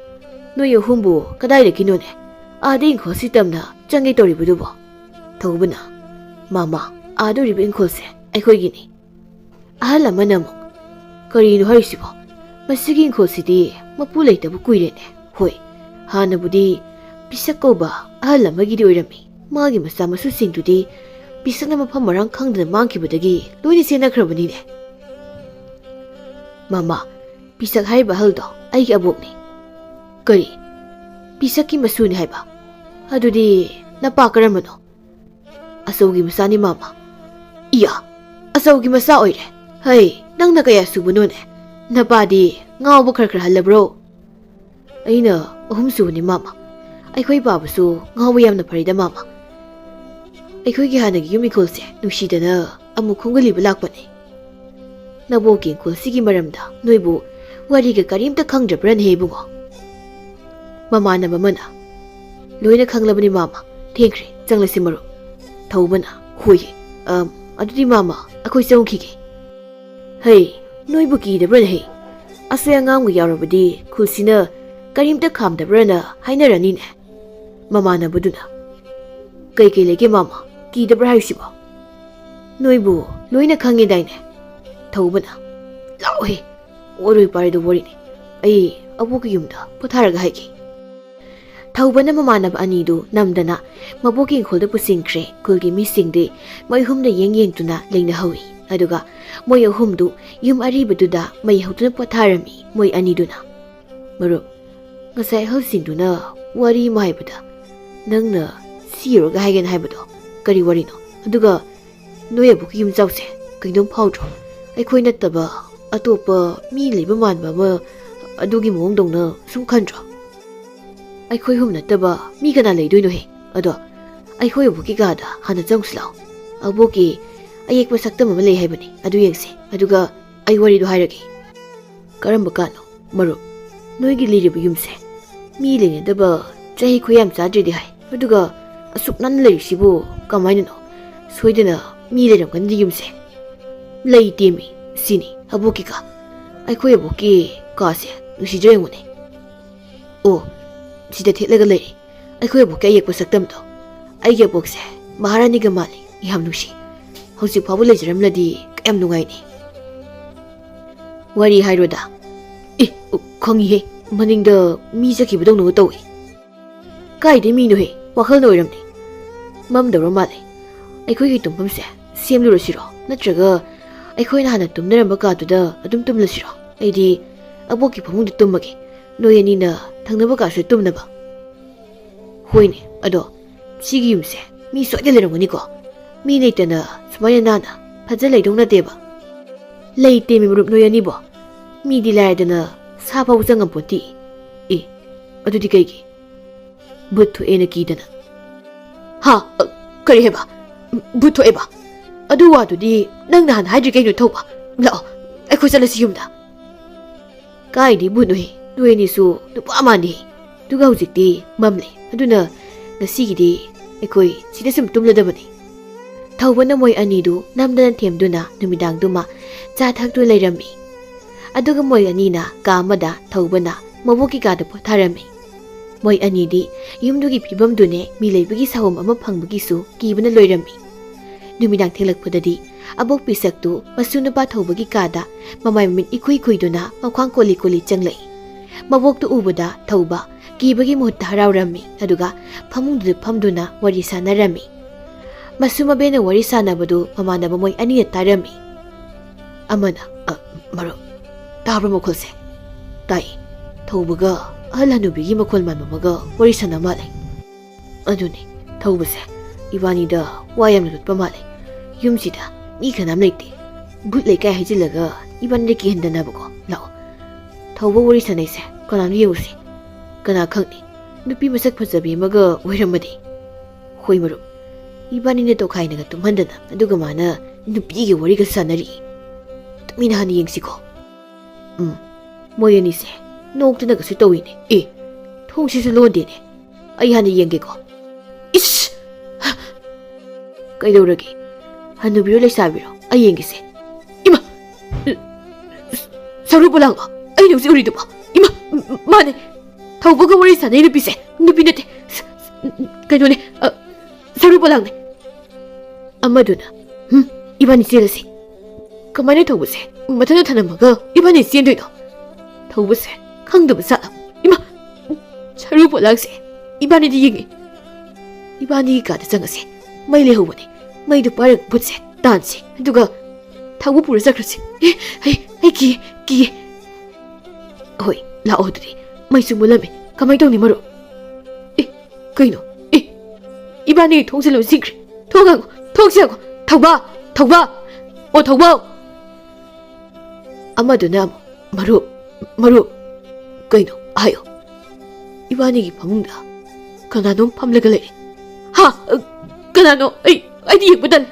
ꯅꯣꯏ ꯑꯍꯨꯝꯕꯨ ꯀꯗꯥꯏꯗꯒꯤꯅꯣꯅꯦ ꯑꯥꯗ ꯏꯪꯈꯣꯜꯁꯤ ꯇꯝꯅ ꯆꯪꯒꯦ ꯇꯧꯔꯤꯕꯗꯨꯕꯣ ꯊꯧꯕꯅ ꯃꯥꯃꯥ ꯑꯥꯗ ꯎꯔꯤꯕ ꯏꯪꯈꯣꯜꯁꯦ ꯑꯩꯈꯣꯏꯒꯤꯅꯤ ꯑꯍꯜ ꯑꯃꯅ ꯑꯃꯨꯛ ꯀꯔꯤꯅꯣ ꯍꯥꯏꯔꯤꯁꯤꯕꯣ ꯃꯁꯤꯒꯤ ꯏꯪꯈꯣꯜꯁꯤꯗꯤ ꯃꯄꯨ ꯂꯩꯇꯕ ꯀꯨꯏꯔꯦꯅꯦ ꯍꯣꯏ ꯍꯥꯟꯅꯕꯨꯗꯤ ꯄꯤꯁꯛ ꯀꯧꯕ ꯑꯍꯜ ꯑꯃꯒꯤꯗꯤ ꯑꯣꯏꯔꯝꯃꯤ ꯃꯥꯒꯤ ꯃꯆꯥ ꯃꯁꯨꯁꯤꯡꯗꯨꯗꯤ ꯄꯤꯁꯛꯅ ꯃꯐꯝ ꯃꯔꯥꯡ ꯈꯪꯗꯅ ꯃꯥꯡꯈꯤꯕꯗꯒꯤ ꯂꯣꯏꯅ ꯆꯦꯟꯅꯈ꯭ꯔꯕꯅꯤꯅꯦ꯫ ꯃꯃꯥ, ꯄꯤꯁꯛ ꯍꯥꯏꯔꯤꯕ ꯑꯍꯜꯗꯣ ꯑꯩꯒꯤ ꯑꯕꯣꯛꯅꯤ꯫ ꯀꯔꯤ? ꯄꯤꯁꯛꯀꯤ ꯃꯁꯨꯅꯤ ꯍꯥꯏꯕ? ꯑꯗꯨꯗꯤ ꯅꯄꯥ ꯀꯔꯝꯕꯅꯣ? ꯑꯆꯧꯒꯤ ꯃꯆꯥꯅꯤ ꯃꯥꯃꯥ꯫ ꯏꯌꯥ, ꯑꯆꯧꯒꯤ ꯃꯆꯥ ꯑꯣꯏꯔꯦ? ꯍꯩ, ꯅꯪꯅ ꯀꯌꯥ ꯁꯨꯕꯅꯣꯅꯦ? ꯅꯄꯥꯗꯤ ꯉꯥꯎꯕ ꯈꯔ ꯍꯜꯂꯕ꯭ꯔꯣ? ꯑꯩꯅ 3 ꯁꯨꯕꯅꯤ ꯃꯥꯃꯥ꯫ ꯑꯩꯈꯣꯏ ꯄꯥꯕꯁꯨ ꯉꯥꯎꯕ ꯌꯥꯝꯅ ꯐꯔꯤꯗ ꯃꯥꯃꯥ꯫ ꯑꯩꯈꯣꯏꯒꯤ ꯍꯥꯟꯅꯒꯤ ꯌꯨꯝ ꯏꯪꯈꯣꯜꯁꯦ ꯅꯨꯡꯁꯤꯗꯅ ꯑꯃꯨꯛ ꯈꯣꯡꯒꯠꯂꯤꯕ ꯂꯥꯛꯄꯅꯤ꯫ ꯅꯕꯣꯛꯀꯤ ꯏꯪꯈꯣꯜꯁꯤꯒꯤ ꯃꯔꯝꯗ ꯅꯣꯏꯕꯨ ꯋꯥꯔꯤꯒ ꯀꯔꯤꯝꯇ ꯈꯪꯗ꯭ꯔꯕ꯭ꯔꯅꯦ ꯏꯕꯨꯡꯉꯣ? ꯃꯃꯥꯟꯅꯕ ꯑꯃꯅ ꯂꯣꯏꯅ ꯈꯪꯂꯕꯅꯤ ꯃꯥꯃꯥ, ꯊꯦꯡꯈ꯭ꯔꯦ ꯆꯪꯂꯁꯤ ꯃꯔꯨꯞ꯫ ꯊꯧꯕꯅ ꯍꯣꯏ, ꯑꯗꯨꯗꯤ ꯃꯥꯃꯥ ꯑꯩꯈꯣꯏ ꯆꯪꯈꯤꯒꯦ꯫ ꯍꯩ, ꯅꯣꯏꯕꯨ ꯀꯤꯗꯕ꯭ꯔꯅꯦ ꯍꯩ? ꯑꯁꯣꯏ ꯑꯉꯥꯝꯒ ꯌꯥꯎꯔꯕꯗꯤ ꯈꯨꯜꯁꯤꯅ ꯀꯔꯤꯝꯇ ꯈꯥꯝꯗꯕ꯭ꯔꯅ ꯍꯥꯏꯅꯔꯅꯤꯅꯦ꯫ ꯃꯃꯥꯟꯅꯕꯗꯨꯅ ꯀꯩ ꯂꯩꯒꯦ ꯃꯥꯃꯥ, ꯀꯤꯗꯕ꯭ꯔꯥ ꯍꯥꯏꯁꯤꯕꯣ? ꯅꯣꯏꯕꯨ ꯂꯣꯏꯅ ꯈꯪꯉꯦꯗꯥꯏꯅꯦ꯫ ꯊꯧꯕꯅ ꯂꯥꯛꯑꯣꯍꯦ, ꯑꯣꯏꯔꯣꯏ ꯄꯥꯔꯣꯏꯗ ꯋꯥꯔꯤꯅꯤ, ꯑꯩ ꯑꯕꯣꯛꯀꯤ ꯌꯨꯝꯗ ꯄꯣꯊꯥꯔꯒ ꯍꯥꯏꯒꯦ꯫ ꯊꯧꯕꯅ ꯃꯃꯥꯟꯅꯕ ꯑꯅꯤꯗꯨ ꯅꯝꯗꯅ ꯃꯕꯣꯛꯀꯤ ꯏꯪꯈꯣꯜꯗ ꯄꯨꯁꯤꯟꯈ꯭ꯔꯦ꯫ ꯈꯨꯜꯒꯤ ꯃꯤꯁꯤꯡꯗꯤ ꯃꯣꯏ ꯑꯍꯨꯝꯗ ꯌꯦꯡꯗꯨꯅ ꯂꯩꯅꯍꯧꯏ꯫ ꯑꯗꯨꯒ ꯃꯣꯏ ꯑꯍꯨꯝꯗꯨ ꯌꯨꯝ ꯑꯔꯤꯕꯗꯨꯗ ꯃꯩ ꯍꯧꯗꯨꯅ ꯄꯣꯊꯥꯔꯝꯃꯤ꯫ ꯃꯣꯏ ꯑꯅꯤꯗꯨꯅ ꯃꯔꯨꯞ, ꯉꯁꯥꯏ ꯑꯍꯜꯁꯤꯡꯗꯨꯅ ꯋꯥꯔꯤ ꯑꯃ ꯍꯥꯏꯕꯗ ꯅꯪꯅ ꯁꯤꯔꯒ ꯍꯥꯏꯒꯦꯅ ꯍꯥꯏꯕꯗꯣ ꯀꯔꯤ ꯋꯥꯔꯤꯅꯣ? ꯑꯗꯨꯒ ꯅꯣꯏ ꯑꯕꯣꯛꯀꯤ ꯌꯨꯝ ꯆꯥꯎꯁꯦ ꯀꯩꯅꯣꯝ ꯐꯥꯎꯗ꯭ꯔꯣ? ꯑꯩꯈꯣꯏ ꯅꯠꯇꯕ ꯑꯇꯣꯞꯄ ꯃꯤ ꯂꯩꯕ ꯃꯥꯟꯕ ꯑꯃ ꯑꯗꯨꯒꯤ ꯃꯑꯣꯡꯗꯧꯅ ꯁꯨꯝ ꯈꯟꯗ꯭ꯔꯣ? ꯑꯩꯈꯣꯏ ꯍꯨꯝ ꯅꯠꯇꯕ ꯃꯤ ꯀꯅꯥ ꯂꯩꯗꯣꯏꯅꯣꯍꯦ? ꯑꯗꯣ ꯑꯩꯈꯣꯏ ꯑꯕꯣꯛꯀꯤ ꯀꯥꯗ ꯍꯥꯟꯅ ꯆꯪꯁꯤ ꯂꯥꯛꯑꯣ꯫ ꯑꯕꯣꯛꯀꯤ ꯑꯌꯦꯛꯄ ꯁꯛꯇꯝ ꯑꯃ ꯂꯩ ꯍꯥꯏꯕꯅꯤ, ꯑꯗꯨ ꯌꯦꯡꯁꯤ, ꯑꯗꯨꯒ ꯑꯩ ꯋꯥꯔꯤꯗꯣ ꯍꯥꯏꯔꯒꯦ꯫ ꯀꯔꯝꯕ ꯀꯥꯅꯣ ꯃꯔꯨꯞ? ꯅꯣꯏꯒꯤ ꯂꯩꯔꯤꯕ ꯌꯨꯝꯁꯦ ꯃꯤ ꯂꯩꯅꯗꯕ ꯆꯍꯤ ꯈꯨꯌꯥꯝ ꯆꯥꯗ꯭ꯔꯤꯗꯤ ꯍꯥꯏ, ꯑꯗꯨꯒ ꯑꯁꯨꯛ ꯅꯥꯟꯅ ꯂꯩꯔꯤꯁꯤꯕꯨ ꯀꯃꯥꯏꯅꯅꯣ? ꯁꯣꯏꯗꯅ ꯃꯤ ꯂꯩꯔꯝꯒꯅꯤ ꯌꯨꯝꯁꯦ꯫ ꯂꯩꯇꯦꯃꯤ, ꯁꯤꯅꯤ ꯑꯕꯣꯛꯀꯤ ꯀꯥ꯫ ꯑꯩꯈꯣꯏ ꯑꯕꯣꯛꯀꯤ ꯀꯥꯁꯦ ꯅꯨꯡꯁꯤꯖ ꯌꯦꯡꯉꯨꯅꯦ꯫ ꯑꯣ, ꯁꯤꯗ ꯊꯦꯠꯂꯒ ꯂꯩꯔꯤ ꯑꯩꯈꯣꯏ ꯑꯕꯣꯛꯀꯤ ꯑꯌꯦꯛꯄ ꯁꯛꯇꯝꯗꯣ꯫ ꯑꯩꯒꯤ ꯑꯕꯣꯛꯁꯦ ꯃꯍꯥꯔꯥꯅꯤꯒ ꯃꯥꯜꯂꯤ, ꯌꯥꯝ ꯅꯨꯡꯁꯤ꯫ ꯍꯧꯖꯤꯛ ꯐꯥꯎꯕ ꯂꯩꯖꯔꯝꯂꯗꯤ ꯀꯌꯥꯝ ꯅꯨꯡꯉꯥꯏꯅꯤ꯫ ꯋꯥꯔꯤ ꯍꯥꯏꯔꯣꯗ꯫ ꯈꯪꯉꯤꯍꯦ, ꯃꯅꯤꯡꯗ ꯃꯤ ꯆꯠꯈꯤꯕꯗꯧꯅ ꯇꯧꯏ꯫ ꯀꯥꯏꯗꯩ ꯃꯤꯅꯣꯍꯦ? ꯋꯥꯈꯜꯅ ꯑꯣꯏꯔꯝꯅꯤ꯫ ꯃꯝꯗꯧꯔ ꯃꯥꯜꯂꯦ꯫ ꯑꯩꯈꯣꯏꯒꯤ ꯇꯨꯝꯐꯝꯁꯦ ꯁꯦꯝꯂꯨꯔꯁꯤꯔꯣ? ꯅꯠꯇ꯭ꯔꯒ ꯑꯩꯈꯣꯏꯅ ꯍꯥꯟꯅ ꯇꯨꯝꯅꯔꯝꯕ ꯀꯥꯗꯨꯗ ꯑꯗꯨꯝ ꯇꯨꯝꯂꯁꯤꯔꯣ? ꯑꯩꯗꯤ ꯑꯕꯣꯛꯀꯤ ꯐꯃꯨꯡꯗ ꯇꯨꯝꯃꯒꯦ, ꯅꯣꯏ ꯑꯅꯤꯅ ꯊꯪꯅꯕ ꯀꯥꯁꯨ ꯇꯨꯝꯅꯕ꯫ ꯍꯣꯏꯅꯦ, ꯑꯗꯣ ꯁꯤꯒꯤ ꯌꯨꯝꯁꯦ ꯃꯤ ꯁꯣꯏꯗꯅ ꯂꯩꯔꯝꯒꯅꯤꯀꯣ? ꯃꯤ ꯂꯩꯇꯅ ꯁꯨꯃꯥꯏꯅ ꯅꯥꯟꯅ ꯐꯖ ꯂꯩꯗꯧ ꯅꯠꯇꯦꯕ꯫ ꯂꯩꯇꯦꯃꯤ ꯃꯔꯨꯞ, ꯅꯣꯏ ꯑꯅꯤꯕꯣ꯫ ꯃꯤꯗꯤ ꯂꯥꯏꯔꯗꯅ ꯁꯥ ꯐꯥꯎꯕ ꯆꯪꯉꯝꯄꯣꯠꯇꯦ꯫ ꯑꯗꯨꯗꯤ ꯀꯩꯒꯤ? ꯚꯨꯠ ꯊꯣꯛꯑꯦꯅ ꯀꯤꯗꯅ꯫ ꯍꯥ? ꯀꯔꯤ ꯍꯥꯏꯕ? ꯚꯨꯠ ꯊꯣꯛꯑꯦꯕ? ꯑꯗꯨ ꯋꯥꯗꯨꯗꯤ ꯅꯪ ꯅꯍꯥꯟ ꯍꯥꯏꯗ꯭ꯔꯤ ꯀꯩꯅꯣ ꯊꯧꯕ? ꯂꯥꯛꯑꯣ, ꯑꯩꯈꯣꯏ ꯆꯠꯂꯁꯤ ꯌꯨꯝꯗ꯫ ꯀꯥꯏꯗꯤ ꯚꯨꯠꯅꯣꯍꯦ? ꯅꯣꯏ ꯑꯅꯤꯁꯨ ꯅꯨꯄꯥ ꯃꯥꯟꯗꯦ꯫ ꯑꯗꯨꯒ ꯍꯧꯖꯤꯛꯇꯤ ꯃꯝꯂꯦ, ꯑꯗꯨꯅ ꯉꯁꯤꯒꯤꯗꯤ ꯑꯩꯈꯣꯏ ꯁꯤꯗ ꯁꯨꯝ ꯇꯨꯝꯂꯗꯕꯅꯤ꯫ ꯊꯧꯕꯅ ꯃꯣꯏ ꯑꯅꯤꯗꯨ ꯅꯝꯗꯅ ꯊꯦꯝꯗꯨꯅ ꯅꯨꯃꯤꯗꯥꯡꯗꯨꯃ ꯆꯥ ꯊꯛꯇꯨꯅ ꯂꯩꯔꯝꯃꯤ꯫ ꯑꯗꯨꯒ ꯃꯣꯏ ꯑꯅꯤꯅ ꯀꯥ ꯑꯃꯗ, ꯊꯧꯕꯅ ꯃꯕꯣꯛꯀꯤ ꯀꯥꯗ ꯄꯣꯊꯥꯔꯝꯃꯤ꯫ ꯃꯣꯏ ꯑꯅꯤꯗꯤ ꯌꯨꯝꯗꯨꯒꯤ ꯐꯤꯕꯝꯗꯨꯅꯦ ꯃꯤ ꯂꯩꯕꯒꯤ ꯁꯥꯍꯨꯝ ꯑꯃ ꯐꯪꯕꯒꯤꯁꯨ ꯀꯤꯕꯅ ꯂꯣꯏꯔꯝꯃꯤ꯫ ꯅꯨꯃꯤꯗꯥꯡ ꯊꯦꯡꯂꯛꯄꯗꯗꯤ ꯑꯕꯣꯛ ꯄꯤꯁꯛꯇꯨ ꯃꯁꯨ ꯅꯨꯄꯥ ꯊꯧꯕꯒꯤ ꯀꯥꯗ ꯃꯃꯥꯏ ꯃꯃꯤꯠ ꯏꯈꯨꯏ ꯈꯨꯏꯗꯨꯅ ꯃꯈ꯭ꯋꯥꯡ ꯀꯣꯜꯂꯤ ꯀꯣꯜꯂꯤ ꯆꯪꯂꯛꯏ꯫ ꯃꯕꯣꯛꯇꯨ ꯎꯕꯗ ꯊꯧꯕ ꯀꯤꯕꯒꯤ ꯃꯍꯨꯠꯇ ꯍꯔꯥꯎꯔꯝꯃꯤ, ꯑꯗꯨꯒ ꯐꯃꯨꯡꯗꯨꯗ ꯐꯝꯗꯨꯅ ꯋꯥꯔꯤ ꯁꯥꯟꯅꯔꯝꯃꯤ꯫ ꯃꯁꯨ ꯃꯕꯦꯅ ꯋꯥꯔꯤ ꯁꯥꯟꯅꯕꯗꯨ ꯃꯃꯥꯟꯅꯕ ꯃꯣꯏ ꯑꯅꯤꯅ ꯇꯥꯔꯝꯃꯤ꯫ ꯑꯃꯅ ꯃꯔꯨꯞ, ꯇꯥꯕ꯭ꯔ ꯃꯈꯣꯜꯁꯦ? ꯇꯥꯏ, ꯊꯧꯕꯒ ꯑꯍꯜ ꯍꯅꯨꯕꯤꯒꯤ ꯃꯈꯣꯜ ꯃꯥꯟꯕ ꯑꯃꯒ ꯋꯥꯔꯤ ꯁꯥꯟꯅ ꯃꯥꯜꯂꯦ꯫ ꯑꯗꯨꯅꯤ, ꯊꯧꯕꯁꯦ ꯏꯕꯥꯅꯤꯗ ꯋꯥ ꯌꯥꯝꯅ ꯂꯨꯠꯄ ꯃꯥꯜꯂꯦ꯫ ꯌꯨꯝꯁꯤꯗ ꯃꯤ ꯀꯅꯥꯝ ꯂꯩꯇꯦ, ꯚꯨꯠ ꯂꯩꯀꯥꯏ ꯍꯥꯏꯖꯤꯜꯂꯒ ꯏꯕꯥꯅꯤꯗ ꯀꯤꯍꯟꯗꯅꯕꯀꯣ꯫ ꯂꯥꯛꯑꯣ, ꯊꯧꯕ ꯋꯥꯔꯤ ꯁꯥꯟꯅꯩꯁꯦ ꯀꯅꯥꯅꯣ ꯌꯦꯡꯉꯨꯁꯤ꯫ ꯀꯅꯥ ꯈꯪꯅꯤ, ꯅꯨꯄꯤ ꯃꯁꯛ ꯐꯖꯕꯤ ꯑꯃꯒ ꯑꯣꯏꯔꯝꯃꯗꯤ꯫ ꯍꯣꯏ ꯃꯔꯨꯞ, ꯏꯕꯥꯅꯤꯅ ꯇꯣꯈꯥꯏꯅꯒ ꯇꯨꯝꯍꯟꯗꯅ ꯑꯗꯨꯒ ꯃꯥꯅ ꯅꯨꯄꯤꯒꯤ ꯋꯥꯔꯤꯒ ꯁꯥꯟꯅꯔꯤ꯫ ꯇꯨꯃꯤꯟꯅ ꯍꯥꯟꯅ ꯌꯦꯡꯁꯤꯀꯣ꯫ ꯃꯣꯏ ꯑꯅꯤꯁꯦ ꯅꯣꯛꯇꯅꯒꯁꯨ ꯇꯧꯏꯅꯦ꯫ ꯊꯣꯡꯁꯤꯁꯨ ꯂꯣꯟꯗꯦꯅꯦ꯫ ꯑꯩ ꯍꯥꯟꯅ ꯌꯦꯡꯒꯦꯀꯣ꯫ ꯏꯁ! ꯀꯩꯗꯧꯔꯒꯦ? ꯍꯅꯨꯕꯤꯔꯣ ꯂꯩꯁꯥꯕꯤꯔꯣ? ꯑꯩ ꯌꯦꯡꯒꯦꯁꯦ꯫ ꯏꯃꯥ! ꯁꯔꯨ ꯄꯣꯂꯥꯡꯂꯣ ꯑꯩꯅ ꯍꯧꯖꯤꯛ ꯎꯔꯤꯗꯨꯕꯣ? ꯏꯃꯥ! ꯃꯥꯅꯦ, ꯊꯧꯕꯒ ꯋꯥꯔꯤ ꯁꯥꯟꯅꯩ ꯅꯨꯄꯤꯁꯦ ꯅꯨꯄꯤ ꯅꯠꯇꯦ, ꯀꯩꯅꯣꯅꯦ, ꯁꯔꯨ ꯄꯣꯂꯥꯡꯅꯦ꯫ ꯑꯃꯗꯨꯅ ꯏꯕꯥꯅꯤ ꯆꯦꯜꯂꯁꯤ꯫ ꯀꯃꯥꯏꯅ ꯊꯧꯕꯁꯦ ꯃꯊꯟꯇ ꯊꯅꯝꯃꯒ ꯏꯕꯥꯅꯤ ꯆꯦꯟꯗꯣꯏꯅꯣ? ꯊꯧꯕꯁꯦ ꯈꯪꯗꯕ ꯖꯥꯠꯂꯣ? ꯏꯃꯥ! ꯁꯔꯨ ꯄꯣꯂꯥꯡꯁꯦ ꯏꯕꯥꯅꯤꯗꯤ ꯌꯦꯡꯉꯤ꯫ 이바니 가다 장가세 마일레 호보니 마이도 빠르 붙세 단세 누가 타고 부르자 그렇지 기 호이 라오드리 마이수 몰라메 가만히 동니 마루 그이노 이바니 통실로 싱크리 통하고 통시하고 타봐 아마도 나 마루 그이노 아요 이바니기 방문다 그나놈 밤레가 레리 그나노 아이디 예쁘단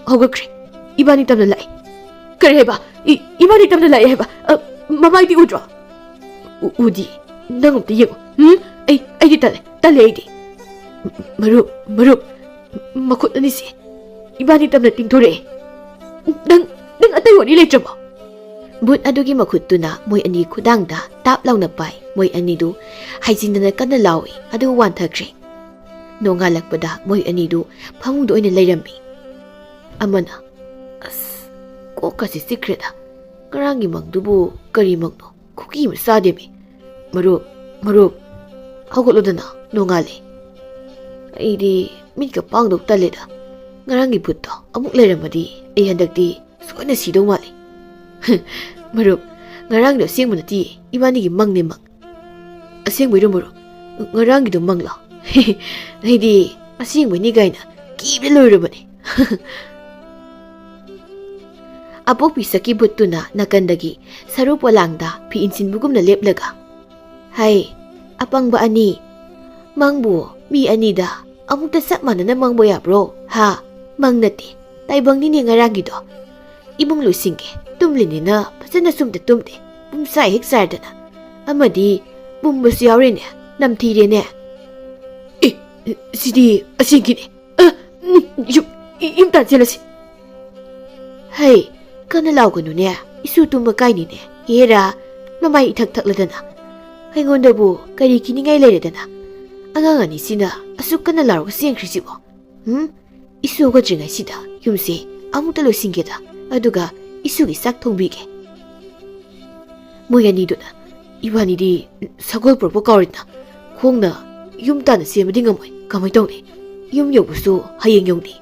허가 그래 이바니 때문에 라이 그래 해봐 이바니 때문에 라이 해봐 마마이디 우드라 우디 낭엄도 예고 아이디 딸래 아이디 마루 마콧 아니시 이바니 때문에 띵토래 능 아따이 원이 레점어 붓 아두기 마콧두나 모이 아니 쿠당다 탑 라우나 빠이 모이 아니두 하이진드나 깐나 라우이 아두 완타크래 농갈락보다 모이 아니두 방문도 오이네 레이람미 아마나 꼭까지 시크레다 그랑이 망두부 거리 먹노 쿠키임을 싸대미 마루 하고로드나 농갈래 아이디 미니까 빵도 딸레다 그랑이 붙어 아묵 레이람마디 이 한닥디 소이나 시도 말리 마루 nga랑도 생문나디 이바니기 망네 망 아생부이로 마루 nga랑기도 망라 아이디 아생부니 가이나 끼를 로르버니 아복비 사키 붙두나 나간다기 사루 폴랑다 피인신부금나 lep라가 하이 아빵바 아니 망부 미 아니다 아무다 싹 만나나 망보야 브로 하 망나티 따이방니니 nga랑기도 이봉 루싱게 tumlinina phajana sumde tumde bumsai hek sardana amadi bumbasi yaurene namthirene sidi asingine imta jelasi hey kana lawganu ne isu tumba kaini ne yera mamai thak thak ladana aingonda bu kari kiningai leiredana angangani sina asuk kana lawga sengkrisibo isu ga jingai sida yumse amuta lo singeda aduga 이숙이 싹 통비게 모야니도나 이바니디 사골 벌보 까오리나 공나 юм따나 세마딩가 모이 가마이 동네 юм여부수 하행용니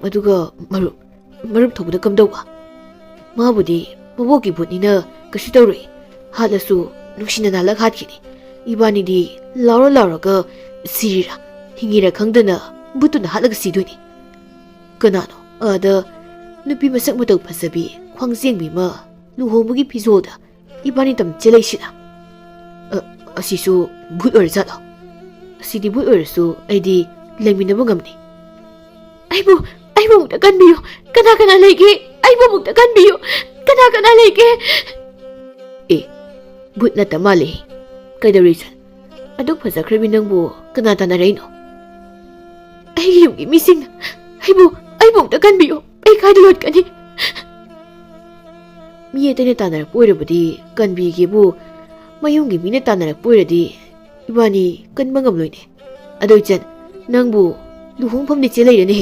마두가 마루 토부다 감도와 마부디 모보기 보니나 그시도리 하다수 누시나 날라 갓기니 이바니디 라로라가 시리라 힝이라 강드나 무뚜나 하다가 시도니 그나노 아다 nupi masak matau pasabi khwangsiang bi ma luhombugi phizoda ibani tam cheleisina asisu bhut orza da asidi bhut orsu aidi leminaba ngamni aibu mukta kanbiyo kana lege aibu mukta kanbiyo kana lege bhut na tamale kaidarisan aduk phajakhrebi nangbu kana tana reino ai yumgi mising aibu mukta kanbiyo ai khai dilot kani miye tane tanar poirabudi kanbi bu mayungi mine tanar poiradi ibani kanmangam loine adoichan nangbu luhongpham ni chelai ne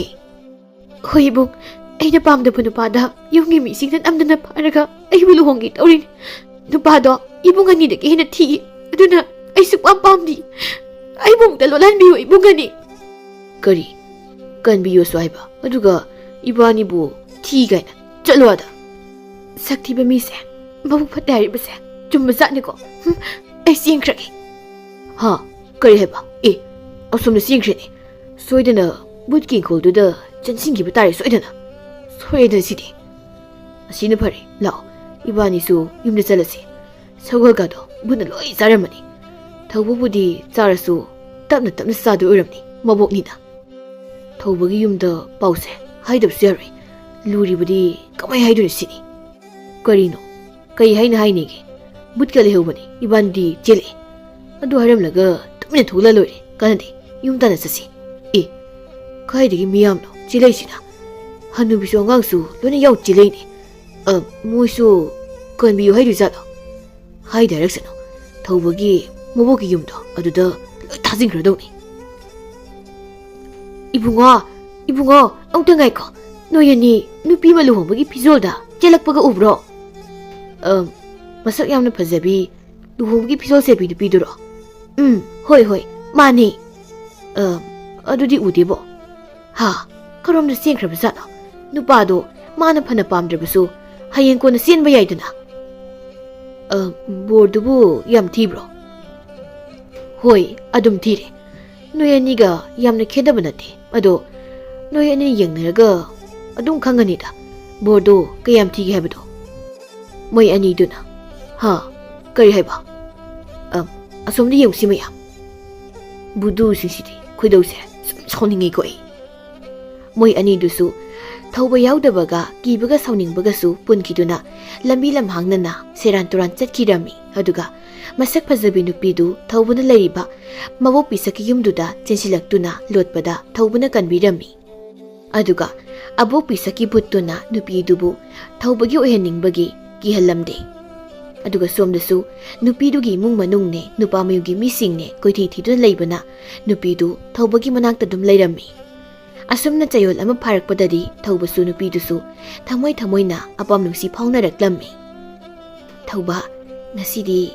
hoi buk aina pamda punupada yungi mi singtan amdana paraga ai bu luhongi taurin nupado ibungani de hena thi aduna ai su pamdi ai bung da lolan biyo ibungani kari kanbi yo swaiba aduga 이바니부 티가이나 쩔로하다 삭티바 미세 마북 파타리바세 좀 맞아니고 에이 싱크라기 하 그래 해봐 어썸나 싱크라니 소이드나 묻긴 콜두다 전신기부 따리 소이드나 시디 아시는 파리 라오 이바니수 юм나 잘라시 서거가도 문을 로이 자르마니 더부부디 자르수 땀나 싸도 어렵니 마복니다 더부기 юм다 빠우세 하이덥스 야리 루리부디 까마이 하이두니 시니 거리노 까이 하이나 하이니게 묻갈레 해오버니 이반디 젤레 아두 하렴라가 뚜미네 돌라로리 까는데 юм따나 사시 카이디기 미암노 젤레시나 하누비쇼 앙강수 로네 야우 젤레니 모이쇼 건비요 하이두자도 하이다렉스노 더보기 모보기 юм도 아두다 다진 그러더니 이붕어 엉뚱하이커 너희니 누피 말루홍보기 피졸다 젤락바가 우브로 마삭 얌나 파자비 루홍보기 피졸 세비 누피도로 호이 마니 ꯑꯗꯨꯗꯤ ꯎꯗꯦꯕꯣ ꯍꯥ ꯀꯔꯣꯝꯗ ꯆꯦꯟꯈ꯭ꯔꯕꯖꯥꯠꯅꯣ ꯅꯨꯄꯥꯗꯣ ꯃꯥꯅ ꯐꯅ ꯄꯥꯝꯗ꯭ꯔꯕꯁꯨ ꯍꯌꯦꯡ ꯀꯣꯟꯅ ꯆꯦꯟꯕ ꯌꯥꯏꯗꯅ ꯕꯣꯔꯗꯨꯕꯨ ꯌꯥꯝ ꯊꯤꯕ꯭ꯔꯣ ꯍꯣꯏ ꯑꯗꯨꯝ ꯊꯤꯔꯦ ꯅꯣꯏ ꯑꯅꯤꯒ ꯌꯥꯝꯅ ꯈꯦꯠꯅꯕ ꯅꯠꯇꯦ ꯑꯗꯣ ꯅꯣꯏ ꯑꯅꯤ ꯌꯦꯡꯅꯔꯒ ꯑꯗꯨꯝ ꯈꯪꯒꯅꯤꯗ ꯕꯣꯔꯗꯣ ꯀꯌꯥꯝ ꯊꯤꯒꯦ ꯍꯥꯏꯕꯗꯣ ꯃꯣꯏ ꯑꯅꯤꯗꯨꯅ ꯍꯥ ꯀꯔꯤ ꯍꯥꯏꯕ ꯑꯁꯣꯝꯗ ꯌꯦꯡꯁꯤ ꯃꯌꯥꯝ ꯕꯨꯗꯨꯁꯤꯡꯁꯤꯗꯤ ꯈꯣꯏꯗꯧꯁꯦ ꯁꯨꯝ ꯁꯥꯎꯅꯤꯡꯉꯤꯀꯣ ꯑꯩ ꯃꯣꯏ ꯑꯅꯤꯗꯨꯁꯨ ꯊꯧꯕ ꯌꯥꯎꯗꯕꯒ ꯀꯤꯕꯒ ꯁꯥꯎꯅꯤꯡꯕꯒꯁꯨ ꯄꯨꯟꯈꯤꯗꯨꯅ ꯂꯝꯕꯤ ꯂꯝꯍꯥꯡꯅꯅ ꯁꯦꯔꯥꯟ ꯇꯨꯔꯥꯟ ꯆꯠꯈꯤꯔꯝꯃꯤ ꯑꯗꯨꯒ ꯃꯁꯛ ꯐꯖꯕꯤ ꯅꯨꯄꯤꯗꯨ ꯊꯧꯕꯅ ꯂꯩꯔꯤꯕ ꯃꯕꯣꯛ ꯄꯤꯁꯛꯀꯤ ꯌꯨꯝꯗꯨꯗ ꯆꯦꯟꯁꯤꯜꯂꯛꯇꯨꯅ ꯂꯣꯠꯄꯗ ꯊꯧꯕꯅ ꯀꯟꯕꯤꯔꯝꯃꯤ ꯑꯗꯨꯒ ꯑꯕꯣꯛ ꯄꯤꯁꯛꯀꯤ ꯚꯨꯠꯇꯨꯅ ꯅꯨꯄꯤꯗꯨꯕꯨ ꯊꯧꯕꯒꯤ ꯑꯣꯏꯍꯟꯅꯤꯡꯕꯒꯤ ꯀꯤꯍꯜꯂꯝꯗꯦ ꯑꯗꯨꯒ ꯁꯣꯝꯗꯁꯨ ꯅꯨꯄꯤꯗꯨꯒꯤ ꯏꯃꯨꯡ ꯃꯅꯨꯡꯅꯦ ꯅꯨꯄꯥ ꯃꯌꯨꯝꯒꯤ ꯃꯤꯁꯤꯡꯅꯦ ꯀꯣꯏꯊꯤ ꯊꯤꯗꯨꯅ ꯂꯩꯕꯅ ꯅꯨꯄꯤꯗꯨ ꯊꯧꯕꯒꯤ ꯃꯅꯥꯛꯇ ꯑꯗꯨꯝ ꯂꯩꯔꯝꯃꯤ ꯑꯁꯨꯝꯅ ꯆꯌꯣꯜ ꯑꯃ ꯐꯥꯔꯛꯄꯗꯗꯤ ꯊꯧꯕꯁꯨ ꯅꯨꯄꯤꯗꯨꯁꯨ ꯊꯃꯣꯏ ꯊꯃꯣꯏꯅ ꯑꯄꯥꯝ ꯅꯨꯡꯁꯤ ꯐꯥꯎꯅꯔꯛꯂꯝꯃꯤ ꯊꯧꯕ ꯉꯁꯤꯗꯤ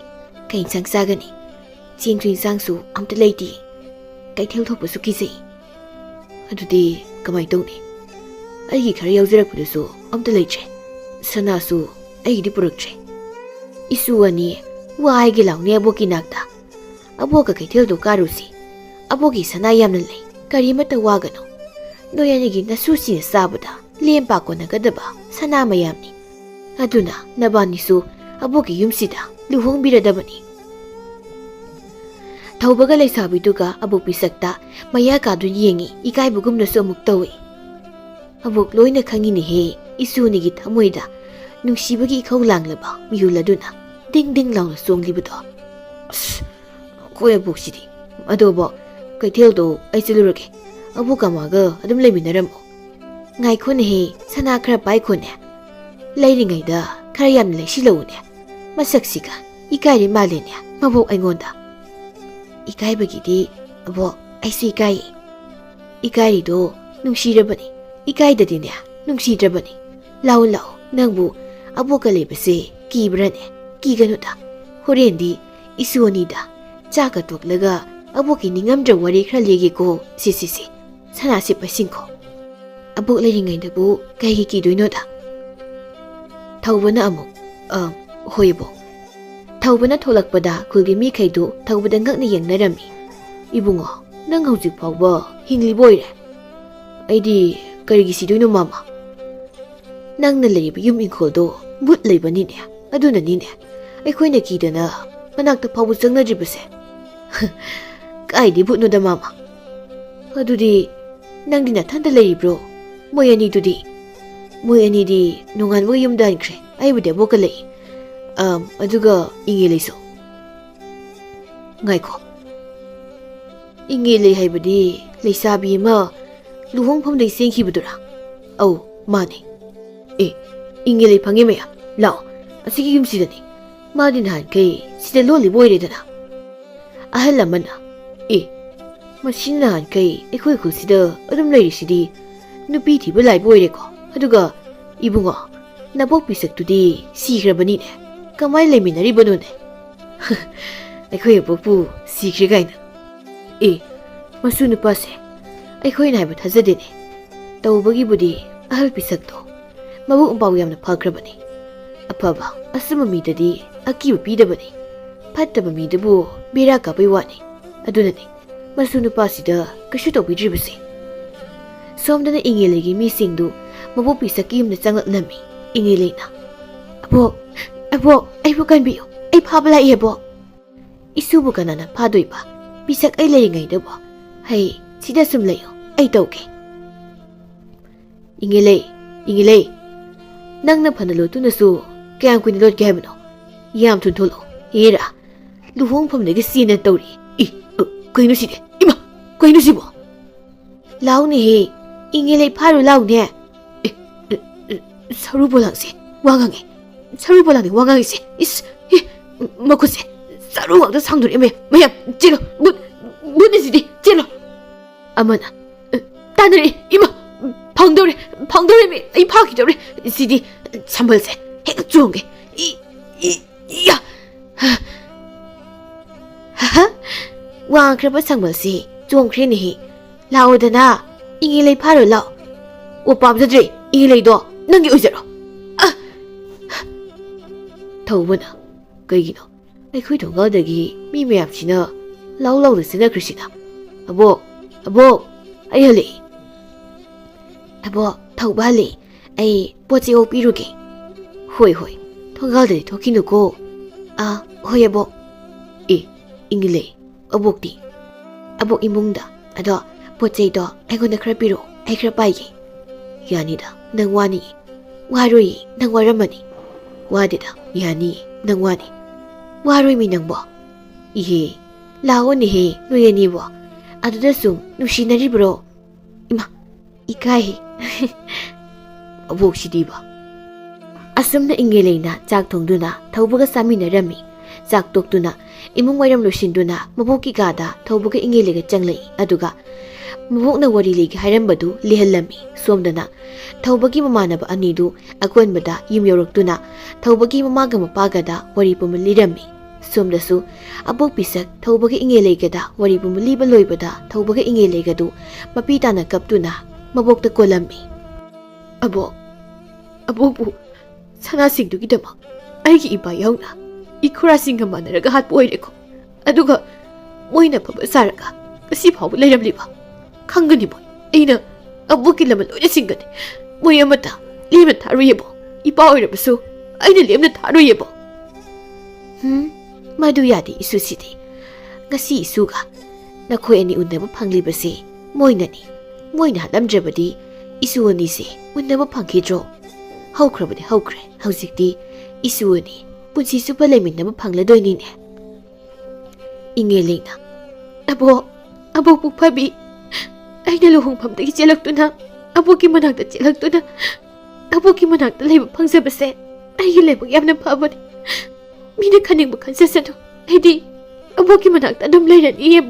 ꯀꯩ ꯏꯟꯁꯥꯡ ꯆꯥꯒꯅꯤ ꯆꯦꯡꯁꯨ ꯏꯟꯁꯥꯡꯁꯨ ꯑꯝꯇ ꯂꯩꯇꯦ ꯀꯩꯊꯦꯜ ꯊꯣꯛꯄꯁꯨ ꯀꯤꯖꯩ ꯑꯗꯨꯗꯤ ꯀꯃꯥꯏꯅ ꯇꯧꯅꯤ ꯑꯩꯒꯤ ꯈꯔ ꯌꯥꯎꯖꯔꯛꯄꯗꯨꯁꯨ ꯑꯝꯇ ꯂꯩꯇ꯭ꯔꯦ ꯁꯅꯥꯁꯨ ꯑꯩꯒꯤꯗꯤ ꯄꯨꯔꯛꯇ꯭ꯔꯦ 이수 아니 와이게 라우니 아보기 낙다 아보가 그텔도 까루시 아보기 사나 얌는 레이 까리마타 와가노 노야니기 나수시네 싸보다 렘바고 나가다바 사나 마얌니 아두나 나바니수 아보기 윰시다 루홍비라다바니 타우바가 레이사비두가 아보 비삭다 마야 가둔 예ङꯤ 이가이부금나수 ꯑꯃꯨꯛ ꯇꯧꯏ 아복 로이나 ꯈꯪꯉꯤꯅꯦꯍꯦ 이수니기 타모이다 ꯅꯨꯡꯁꯤꯕꯒꯤ ꯏꯈꯧ ꯂꯥꯡꯂꯕ ꯃꯤꯍꯨꯜ ꯑꯗꯨꯅ ꯗꯤꯡ ꯗꯤꯡ ꯂꯥꯎꯅ ꯆꯣꯡꯂꯤꯕꯗꯣ ꯑꯁ ꯑꯩꯈꯣꯏ ꯑꯕꯣꯛꯁꯤꯗꯤ ꯑꯗꯨꯕꯨ ꯀꯩꯊꯦꯜꯗꯣ ꯑꯩ ꯆꯠꯂꯨꯔꯒꯦ ꯑꯕꯣꯛ ꯑꯃꯒ ꯑꯗꯨꯝ ꯂꯩꯃꯤꯟꯅꯔꯝꯃꯣ ꯉꯥꯏꯈꯣꯅꯦꯍꯦ ꯁꯅꯥ ꯈꯔ ꯄꯥꯏꯈꯣꯅꯦ ꯂꯩꯔꯤꯉꯩꯗ ꯈꯔ ꯌꯥꯝꯅ ꯂꯩꯁꯤꯜꯂꯛꯎꯅꯦ ꯃꯁꯛꯁꯤꯒ ꯏꯀꯥꯏꯔꯤ ꯃꯥꯜꯂꯦꯅꯦ ꯃꯕꯣꯛ ꯑꯩꯉꯣꯟꯗ ꯏꯀꯥꯏꯕꯒꯤꯗꯤ ꯑꯕꯣꯛ ꯑꯩꯁꯨ ꯏꯀꯥꯏꯌꯦ ꯏꯀꯥꯏꯔꯤꯗꯣ ꯅꯨꯡꯁꯤꯔꯕꯅꯤ ꯏꯀꯥꯏꯗꯗꯤꯅꯦ ꯅꯨꯡꯁꯤꯗ꯭ꯔꯕꯅꯤ ꯂꯥꯎ ꯂꯥꯎ ꯅꯪꯕꯨ ꯑꯕꯣꯛꯀ ꯂꯩꯕꯁꯦ ꯀꯤꯕ꯭ꯔꯅꯦ ꯀꯤꯒꯅꯨꯗ ꯍꯣꯔꯦꯟꯗꯤ 이수원이다 ꯆꯥꯛꯀ ꯇꯣꯛꯂꯒ ꯑꯕꯣꯛꯀꯤ ꯅꯤꯡꯉꯝꯗ꯭ꯔ ꯋꯥꯔꯤ ꯈꯔ ꯂꯤꯒꯦꯀꯣ ꯁꯤ ꯁꯅꯥꯁꯤ ꯄꯥꯏꯁꯤꯟꯈꯣ ꯑꯕꯣꯛ ꯂꯩꯔꯤꯉꯩꯗꯕꯨ ꯀꯩꯒꯤ ꯀꯤꯗꯣꯏꯅꯣꯗ ꯊꯧꯕꯅ ꯑꯃꯨꯛ ꯍꯣꯏꯕꯣ ꯊꯧꯕꯅ ꯊꯣꯛꯂꯛꯄꯗ ꯈꯨꯜꯒꯤ ꯃꯤꯈꯩꯗꯨ ꯊꯧꯕꯗ ꯉꯛꯅ ꯌꯦꯡꯅꯔꯝꯃꯤ ꯏꯕꯨꯡꯉꯣ ꯅꯪ ꯍꯧꯖꯤꯛ ꯐꯥꯎꯕ ꯍꯤꯡꯂꯤꯕ ꯑꯣꯏꯔꯦ ꯑꯩꯗꯤ ꯀꯔꯤꯒꯤ ꯁꯤꯗꯣꯏꯅꯣ ꯃꯥꯃꯥ ꯅꯪꯅ ꯂꯩꯔꯤꯕ ꯌꯨꯝ ꯏꯪꯈꯣꯜꯗꯣ ꯕꯨꯠ ꯂꯩꯕꯅꯤꯅꯦ ꯑꯗꯨꯅꯅꯤꯅꯦ ꯑꯩꯈꯣꯏꯅ ꯀꯤꯗꯅ ꯃꯅꯥꯛꯇ ꯐꯥꯎꯕ ꯆꯪꯅꯗ꯭ꯔꯤꯕꯁꯦ ꯀꯥꯏꯗꯤ ꯕꯨꯠꯅꯣꯗ ꯃꯥꯃꯥ ꯑꯗꯨꯗꯤ ꯅꯪꯗꯤ ꯅꯊꯟꯇ ꯂꯩꯔꯤꯕ꯭ꯔꯣ ꯃꯣꯏ ꯑꯅꯤꯗꯨꯗꯤ ꯃꯣꯏ ꯑꯅꯤꯗꯤ ꯅꯣꯡꯉꯥꯟꯕꯒ ꯌꯨꯝꯗ ꯍꯟꯈ꯭ꯔꯦ ꯑꯩꯕꯨꯗꯤ ꯑꯕꯣꯛꯀ ꯂꯩ ꯑꯗꯨꯒ ꯏꯪꯉꯦꯂꯩꯁꯨ ꯉꯥꯏꯈꯣ ꯏꯪꯉꯦꯂꯩ ꯍꯥꯏꯕꯗꯤ ꯂꯩꯁꯥꯕꯤ ꯑꯃ ꯂꯨꯍꯣꯡꯐꯝꯗꯒꯤ ꯆꯦꯟꯈꯤꯕꯗꯨꯔꯥ ꯑꯧ ꯃꯥꯅꯦ ꯏꯪꯉꯦꯂꯩ ꯐꯪꯉꯦ ꯃꯌꯥꯝ ꯂꯥꯛꯑꯣ ꯑꯁꯤꯒꯤ ꯌꯨꯝꯁꯤꯗꯅꯤ ꯃꯥꯗꯤ ꯅꯍꯥꯟꯈꯩ ꯁꯤꯗ ꯂꯣꯜꯂꯤꯕ ꯑꯣꯏꯔꯦꯗꯅ ꯑꯍꯜ ꯑꯃꯅ ꯃꯁꯤꯅ ꯅꯍꯥꯟꯈꯩ ꯑꯩꯈꯣꯏ ꯈꯨꯜꯁꯤꯗ ꯑꯗꯨꯝ ꯂꯩꯔꯤꯁꯤꯗꯤ ꯅꯨꯄꯤ ꯊꯤꯕ ꯂꯥꯏꯕ ꯑꯣꯏꯔꯦꯀꯣ ꯑꯗꯨꯒ 이붕어 나복 비석두디 시그러버니네 그마이 레미나리 버노네 ꯑꯩꯈꯣꯏ ꯑꯕꯣꯛꯄꯨ ꯁꯤꯈ꯭ꯔꯦ ꯀꯥꯏꯅ ꯃꯁꯨ ꯅꯨꯄꯥꯁꯦ ꯑꯩꯈꯣꯏꯅ ꯍꯥꯏꯕ ꯊꯥꯖꯗꯦꯅꯦ ꯇꯧꯕꯒꯤꯕꯨꯗꯤ ꯑꯍꯜ ꯄꯤꯁꯛꯇꯣ ꯃꯕꯨꯛ ꯃꯄꯥꯎ ꯌꯥꯝꯅ ꯐꯈ꯭ꯔꯕꯅꯤ ꯑꯐꯕ ꯑꯁꯨꯝꯕ ꯃꯤꯗꯗꯤ ꯑꯀꯤꯕ ꯄꯤꯗꯕꯅꯤ ꯐꯠꯇꯕ ꯃꯤꯗꯕꯨ ꯕꯦꯔꯥ ꯀꯥꯕꯩ ꯋꯥꯅꯤ ꯑꯗꯨꯅꯅꯤ ꯃꯁꯨ ꯅꯨꯄꯥꯁꯤꯗ ꯀꯩꯁꯨ ꯇꯧꯕꯤꯗ꯭ꯔꯤꯕꯁꯦ ꯁꯣꯝꯗꯅ ꯏꯪꯉꯦꯂꯩꯒꯤ ꯃꯤꯁꯤꯡꯗꯨ ꯃꯕꯣꯛ ꯄꯤꯁꯛꯀꯤ ꯌꯨꯝꯗ ꯆꯪꯂꯛꯂꯝꯃꯤ ꯏꯪꯉꯦꯂꯩꯅ ꯑꯕꯣꯛ ꯑꯩꯕꯨ ꯀꯟꯕꯤꯌꯨ ꯑꯩ ꯐꯥꯕ ꯂꯥꯛꯏ ꯑꯕꯣꯛ 이수부 ꯀꯅꯥꯅ ꯐꯥꯗꯣꯏꯕ ꯄꯤꯁꯛ ꯑꯩ ꯂꯩꯔꯤꯉꯩꯗꯕꯣ ꯍꯩ ꯁꯤꯗ ꯁꯨꯝ ꯂꯩꯌꯣ ꯑꯩ ꯇꯧꯒꯦ ꯏꯪꯉꯦꯂꯩ ꯅꯪꯅ ꯐꯅ ꯂꯣꯠꯇꯨꯅꯁꯨ ꯀꯌꯥꯝ ꯀꯨꯏꯅ ꯂꯣꯠꯀꯦ ꯍꯥꯏꯕꯅꯣ ꯌꯥꯝ ꯊꯨꯅ ꯊꯣꯛꯂꯛꯑꯣ ꯍꯦꯔꯥ ꯂꯨꯍꯣꯡꯐꯝꯗꯒꯤ ꯆꯦꯟꯅ ꯇꯧꯔꯤ ꯀꯩꯅꯣ ꯁꯤꯗꯤ ꯏꯃꯥ ꯀꯩꯅꯣ ꯁꯤꯕꯣ ꯂꯥꯎꯅꯦꯍꯦ ꯏꯪꯉꯦꯂꯩ ꯐꯥꯔꯨ ꯂꯥꯎꯅꯦ ꯁꯔꯨ ꯄꯣꯂꯥꯡꯁꯦ ꯋꯥ ꯉꯥꯡꯉꯦ ꯁꯔꯨ ꯄꯣꯂꯥꯡꯅꯤ ꯋꯥ ꯉꯥꯡꯉꯤꯁꯦ ꯏꯁ ꯃꯈꯨꯠꯁꯦ ꯁꯔꯨ ꯉꯥꯛꯇ ꯁꯥꯡꯗꯣꯔꯛꯑꯦ ꯃꯌꯥꯝ ꯆꯦꯜꯂꯣ ꯕꯨꯠꯅꯤꯁꯤꯗꯤ ꯆꯦꯜꯂꯣ ꯑꯃꯅ ꯇꯥꯟꯅꯔꯦ ꯏꯃꯥ ꯐꯪꯗꯧꯔꯦ ꯑꯩ ꯐꯥꯈꯤꯗꯧꯔꯦ ꯁꯤꯗꯤ ꯁꯝꯕꯜꯁꯦ ꯍꯦꯛꯇ ꯆꯣꯡꯒꯦ ꯋꯥꯡꯈ꯭ꯔꯕ ꯁꯝꯕꯜꯁꯤ ꯆꯣꯡꯈ꯭ꯔꯦꯅꯦꯍꯦ ꯂꯥꯛꯑꯣꯗꯅ ꯏꯪꯉꯦ ꯂꯩ ꯐꯥꯔꯣ ꯂꯥꯛꯑꯣ ꯑꯣ ꯄꯥꯝꯖꯗ꯭ꯔꯦ ꯏꯪꯉꯦ ꯂꯩꯗꯣ ꯅꯪꯒꯤ ꯑꯣꯏꯖꯔꯣ ꯊꯧꯕꯅ ꯀꯩꯒꯤꯅꯣ ꯑꯩꯈꯣꯏ ꯊꯣꯡꯒꯥꯜꯗꯒꯤ ꯃꯤ ꯃꯌꯥꯝꯁꯤꯅ ꯂꯥꯎ ꯂꯥꯎꯅ ꯆꯦꯟꯅꯈ꯭ꯔꯤꯁꯤꯅ ꯑꯕꯣꯛ ꯑꯕꯣꯛ ꯑꯩ ꯍꯜꯂꯛꯏ ꯑꯕꯣꯛ ꯊꯧꯕ ꯍꯜꯂꯛꯏ ꯑꯩ ꯄꯣꯠ ꯆꯩ ꯑꯣꯛꯄꯤꯔꯨꯒꯦ ꯍꯣꯏ ꯍꯣꯏ ꯊꯣꯡꯒꯥꯜꯗꯗꯤ ꯊꯣꯛꯈꯤꯅꯨꯀꯣ ꯍꯣꯏ ꯑꯕꯣꯛ ꯑꯦ ꯏꯪꯉꯦ ꯂꯩ ꯑꯕꯣꯛꯇꯤ ꯑꯕꯣꯛ ꯏꯃꯨꯡꯗ ꯑꯗꯣ ꯄꯣꯠ ꯆꯩꯗꯣ ꯑꯩꯉꯣꯟꯗ ꯈꯔ ꯄꯤꯔꯛꯑꯣ ꯑꯩ ꯈꯔ ꯄꯥꯏꯒꯦ ꯌꯥꯅꯤꯗ ꯅꯪ ꯋꯥꯅꯤ ꯋꯥꯔꯣꯏꯌꯦ ꯅꯪ ꯋꯥꯔꯝꯃꯅꯤ ꯋꯥꯗꯦꯗ ꯌꯥꯅꯤ ꯅꯪ ꯋꯥꯅꯤ ꯋꯥꯔꯣꯏꯃꯤ ꯅꯪꯕꯣ 이해 ꯂꯥꯛꯑꯣꯅꯦꯍꯦ ꯅꯣꯏ ꯑꯅꯤꯕꯣ ꯑꯗꯨꯗ ꯁꯨꯝ ꯅꯨꯡꯁꯤꯅꯔꯤꯕ꯭ꯔꯣ 이마 이까이 ꯑꯕꯣꯛꯁꯤꯗꯤꯕ ꯑꯁꯨꯝꯅ ꯏꯪꯉꯦ ꯂꯩꯅ ꯆꯥꯛ ꯊꯣꯡꯗꯨꯅ ꯊꯧꯕꯒ ꯆꯥꯃꯤꯟꯅꯔꯝꯃꯤ ꯆꯥꯛ ꯇꯣꯛꯇꯨꯅ ꯏꯃꯨꯡ ꯋꯥꯏꯔꯝ ꯂꯣꯏꯁꯤꯟꯗꯨꯅ ꯃꯕꯣꯛꯀꯤ ꯀꯥꯗ ꯊꯧꯕꯒ ꯏꯪꯉꯦ ꯂꯩꯒ ꯆꯪꯂꯛꯏ ꯑꯗꯨꯒ ꯃꯕꯣꯛꯅ ꯋꯥꯔꯤ ꯂꯤꯒꯦ ꯍꯥꯏꯔꯝꯕꯗꯨ ꯂꯤꯍꯜꯂꯝꯃꯤ ꯁꯣꯝꯗꯅ ꯊꯧꯕꯒꯤ ꯃꯃꯥꯟꯅꯕ ꯑꯅꯤꯗꯨ ꯑꯀꯣꯟꯕꯗ ꯌꯨꯝ ꯌꯧꯔꯛꯇꯨꯅ ꯊꯧꯕꯒꯤ ꯃꯃꯥꯒ ꯃꯄꯥꯒꯗ ꯋꯥꯔꯤ ꯄꯨꯝꯕ ꯂꯤꯔꯝꯃꯤ ꯁꯣꯝꯗꯁꯨ ꯑꯕꯣꯛ ꯄꯤꯁꯛ ꯊꯧꯕꯒ ꯏꯪꯉꯦ ꯂꯩꯒꯗ ꯋꯥꯔꯤ ꯄꯨꯝꯕ ꯂꯤꯕ ꯂꯣꯏꯕꯗ ꯊꯧꯕꯒ ꯏꯪꯉꯦ ꯂꯩꯒꯗꯨ ꯃꯄꯤ ꯇꯥꯅ ꯀꯞꯇꯨꯅ ꯃꯕꯣꯛꯇ ꯀꯣꯜꯂꯝꯃꯤ ꯑꯕꯣꯛꯄꯨ ꯁꯅꯥꯁꯤꯡꯗꯨꯒꯤꯗꯃꯛ ꯑꯩꯒꯤ ꯏꯄꯥ ꯌꯥꯎꯅ 이쿠라ꯁꯤꯡꯒ ꯃꯥꯟꯅꯔꯒ ꯍꯥꯠꯄ ꯑꯣꯏꯔꯦꯀꯣ ꯑꯗꯨꯒ ꯃꯣꯏꯅ ꯐꯕ ꯁꯥꯔꯒ ꯉꯁꯤ ꯐꯥꯎꯕ ꯂꯩꯔꯝꯂꯤꯕ ꯈꯪꯒꯅꯤ ꯃꯣꯏ ꯑꯩꯅ ꯑꯕꯣꯛꯀꯤ ꯂꯃꯟ ꯂꯣꯏꯅ ꯁꯤꯡꯒꯅꯤ ꯃꯣꯏ ꯑꯃꯠꯇ ꯂꯦꯝꯅ ꯊꯥꯔꯣꯏꯌꯦꯕꯣ ꯏꯄꯥ ꯑꯣꯏꯔꯕꯁꯨ ꯑꯩꯅ ꯂꯦꯝꯅ ꯊꯥꯔꯣꯏꯌꯦꯕꯣ ꯃꯗꯨ ꯌꯥꯗꯦ 이수ꯁꯤꯗꯤ ngasi 이수가 ꯅꯈꯣꯏ ꯑꯅꯤ ꯎꯅꯕ ꯐꯪꯂꯤꯕꯁꯤ ꯃꯣꯏꯅꯅꯤ ꯃꯣꯏꯅ ꯍꯥꯠꯂꯝꯗ꯭ꯔꯕꯗꯤ 이수 ꯑꯅꯤꯁꯦ ꯎꯅꯕ ꯐꯪꯈꯤꯗ꯭ꯔꯣ ꯍꯧꯈ꯭ꯔꯕꯗꯤ ꯍꯧꯈ꯭ꯔꯦ ꯍꯧꯖꯤꯛꯇꯤ 이수 ꯑꯅꯤ ꯄꯨꯟꯁꯤ ꯆꯨꯞꯄ ꯂꯩꯃꯤꯟꯅꯕ ꯐꯪꯂꯗꯣꯏꯅꯤꯅꯦ ꯏꯪꯉꯦ ꯂꯩꯅ ꯑꯕꯣꯛ ꯄꯨꯛꯐꯕꯤ ꯑꯩꯅ ꯂꯨꯍꯣꯡꯐꯝꯗꯒꯤ ꯆꯦꯜꯂꯛꯇꯨꯅ ꯑꯕꯣꯛꯀꯤ ꯃꯅꯥꯛꯇ ꯆꯦꯜꯂꯛꯇꯨꯅ ꯑꯕꯣꯛꯀꯤ ꯃꯅꯥꯛꯇ ꯂꯩꯕ ꯐꯪꯖꯕꯁꯦ ꯑꯩꯒꯤ ꯂꯥꯏꯕꯛ ꯌꯥꯝꯅ ꯐꯕꯅꯤ ꯃꯤꯅ ꯈꯟꯅꯤꯡꯕ ꯈꯟꯖꯁꯅꯨ ꯑꯩꯗꯤ ꯑꯕꯣꯛꯀꯤ ꯃꯅꯥꯛꯇ ꯑꯗꯨꯝ ꯂꯩꯔꯅꯤꯌꯦ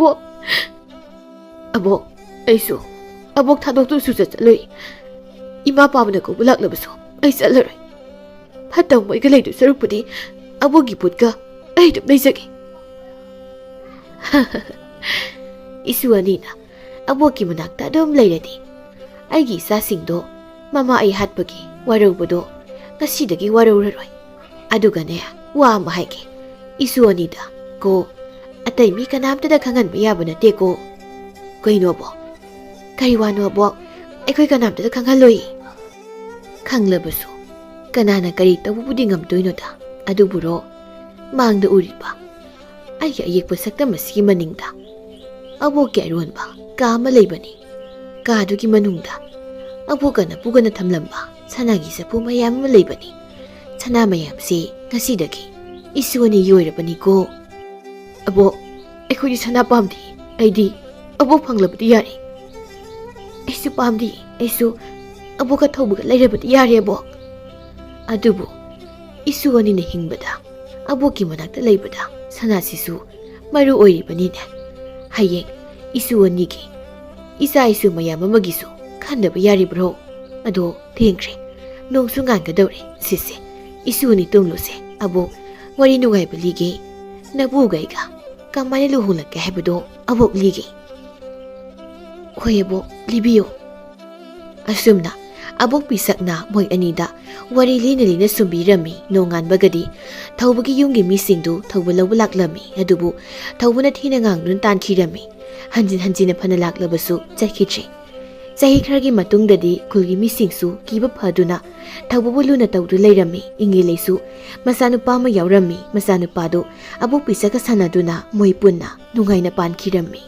ꯑꯕꯣꯛ ꯑꯩꯁꯨ ꯑꯕꯣꯛ ꯊꯥꯗꯣꯛꯇꯨꯅꯁꯨ ꯆꯠꯂꯣꯏ ꯏꯃꯥ ꯄꯥꯕꯅ ꯀꯧꯕ ꯂꯥꯛꯂꯕꯁꯨ ꯑꯩ ꯆꯠꯂꯔꯣꯏ ꯐꯠꯇꯕ ꯃꯣꯏꯒ ꯂꯩꯗꯨ ꯁꯔꯨꯛꯄꯨꯗꯤ ꯑꯕꯣꯛꯀꯤ ꯄꯨꯠꯀ ꯑꯩ ꯑꯗꯨꯝ ꯂꯩꯖꯒꯦ 이수 ꯑꯅꯤꯅ ꯑꯕꯣꯛꯀꯤ ꯃꯅꯥꯛꯇ ꯑꯗꯨꯝ ꯂꯩꯔꯗꯤ ꯑꯩꯒꯤ ꯏꯆꯥꯁꯤꯡꯗꯣ ꯃꯃꯥ ꯑꯩ ꯍꯥꯠꯄꯒꯤ ꯋꯥꯔꯧꯕꯗꯣ ꯉꯁꯤꯗꯒꯤ ꯋꯥꯔꯧꯔꯔꯣꯏ ꯑꯗꯨꯒꯅꯦ ꯋꯥ ꯑꯃ ꯍꯥꯏꯒꯦ 이수 ꯑꯅꯤꯗ ꯀꯣ ꯑꯇꯩ ꯃꯤ ꯀꯅꯥꯝꯇꯗ ꯈꯪꯍꯟꯕ ꯌꯥꯕ ꯅꯠꯇꯦꯀꯣ ꯀꯩꯅꯣ ꯑꯕꯣꯛ ꯀꯔꯤ ꯋꯥꯅꯣ ꯑꯕꯣꯛ ꯑꯩꯈꯣꯏ ꯀꯅꯥꯝꯇꯗ ꯈꯪꯍꯜꯂꯣꯏ ꯈꯪꯂꯕꯁꯨ ꯀꯅꯥꯅ ꯀꯔꯤ ꯇꯧꯕꯕꯨꯗꯤ ꯉꯝꯗꯣꯏꯅꯣꯗ ꯑꯗꯨꯕꯨꯔꯣ ꯃꯥꯡꯗ ꯎꯔꯤꯕ ꯑꯩꯒꯤ ꯑꯌꯦꯛꯄ ꯁꯛꯇꯝ ꯑꯁꯤꯒꯤ ꯃꯅꯤꯡꯗ ꯑꯕꯣꯛꯀꯤ ꯑꯔꯣꯟꯕ ꯀꯥ ꯑꯃ ꯂꯩꯕꯅꯤ ꯀꯥꯗꯨꯒꯤ ꯃꯅꯨꯡꯗ ꯑꯕꯣꯛꯀꯅ ꯄꯨꯒꯅ ꯊꯝꯂꯝꯕ ꯁꯅꯥꯒꯤ ꯆꯐꯨ ꯃꯌꯥꯝ ꯑꯃ ꯂꯩꯕꯅꯤ ꯁꯅꯥ ꯃꯌꯥꯝꯁꯤ ꯉꯁꯤꯗꯒꯤ 이수 ꯑꯅꯤꯒꯤ ꯑꯣꯏꯔꯕꯅꯤꯀꯣ ꯑꯕꯣꯛ ꯑꯩꯈꯣꯏꯗꯤ ꯁꯅꯥ ꯄꯥꯝꯗꯦ ꯑꯩꯗꯤ ꯑꯕꯣꯛ ꯐꯪꯂꯕꯗꯤ ꯌꯥꯔꯦ ꯑꯩꯁꯨ ꯄꯥꯝꯗꯦ ꯑꯩꯁꯨ ꯑꯕꯣꯛꯀ ꯊꯧꯕꯒ ꯂꯩꯔꯕꯗꯤ ꯌꯥꯔꯦ ꯑꯕꯣꯛ ꯑꯗꯨꯕꯨ 이수 ꯑꯅꯤꯅ ꯍꯤꯡꯕꯗ ꯑꯕꯣꯛꯀꯤ ꯃꯅꯥꯛꯇ ꯂꯩꯕꯗ ꯁꯅꯥꯁꯤꯁꯨ ꯃꯔꯨ ꯑꯣꯏꯔꯤꯕꯅꯤꯅꯦ ꯍꯌꯦꯡ 이수 ꯑꯅꯤꯒꯤ ꯏꯆꯥ ꯏꯁꯨ ꯃꯌꯥꯝ ꯑꯃꯒꯤꯁꯨ ꯈꯟꯗꯕ ꯌꯥꯔꯤꯕ꯭ꯔꯣ ꯑꯗꯣ ꯊꯦꯡꯈ꯭ꯔꯦ ꯅꯣꯡꯁꯨ ꯉꯥꯟꯒꯗꯧꯔꯦ ꯁꯤꯁꯦ 이수 ꯑꯅꯤ ꯇꯨꯝꯂꯨꯁꯦ ꯑꯕꯣꯛ ꯋꯥꯔꯤ ꯅꯨꯡꯉꯥꯏꯕ ꯂꯤꯒꯦ ꯅꯕꯨꯒ ꯑꯩꯒ ꯀꯃꯥꯏꯅ ꯂꯨꯍꯣꯡꯂꯛꯀꯦ ꯍꯥꯏꯕꯗꯣ ꯑꯕꯣꯛ ꯂꯤꯒꯦ ꯍꯣꯏ ꯑꯕꯣꯛ ꯂꯤꯕꯤꯌꯣ ꯑꯁꯨꯝꯅ ꯑꯕꯣꯛ ꯄꯤꯁꯛꯅ ꯃꯣꯏ ꯑꯅꯤꯗ ꯋꯥꯔꯤ ꯂꯤꯅ ꯂꯤꯅ ꯁꯨꯝꯕꯤꯔꯝꯃꯤ ꯅꯣꯡꯉꯥꯟꯕꯒꯗꯤ ꯊꯧꯕꯒꯤ ꯌꯨꯝꯒꯤ ꯃꯤꯁꯤꯡꯗꯨ ꯊꯧꯕ ꯂꯧꯕ ꯂꯥꯛꯂꯝꯃꯤ ꯑꯗꯨꯕꯨ ꯊꯧꯕꯅ ꯊꯤꯅ ꯉꯥꯡꯗꯨꯅ ꯇꯥꯟꯈꯤꯔꯝꯃꯤ ꯍꯟꯖꯤꯟ ꯍꯟꯖꯤꯟꯅ ꯐꯅ ꯂꯥꯛꯂꯕꯁꯨ ꯆꯠꯈꯤꯗ꯭ꯔꯦ ꯆꯍꯤ ꯈꯔꯒꯤ ꯃꯇꯨꯡꯗꯗꯤ ꯈꯨꯜꯒꯤ ꯃꯤꯁꯤꯡꯁꯨ ꯀꯤꯕ ꯐꯗꯨꯅ ꯊꯧꯕꯕꯨ ꯂꯨꯅ ꯇꯧꯗꯨ ꯂꯩꯔꯝꯃꯤ ꯏꯪꯉꯦ ꯂꯩꯁꯨ ꯃꯆꯥꯅꯨꯄꯥ ꯑꯃ ꯌꯥꯎꯔꯝꯃꯤ ꯃꯆꯥꯅꯨꯄꯥꯗꯨ ꯑꯕꯣꯛ ꯄꯤꯁꯛꯀ ꯁꯥꯟꯅꯗꯨꯅ ꯃꯣꯏ ꯄꯨꯟꯅ ꯅꯨꯡꯉꯥꯏꯅ ꯄꯥꯟꯈꯤꯔꯝꯃꯤ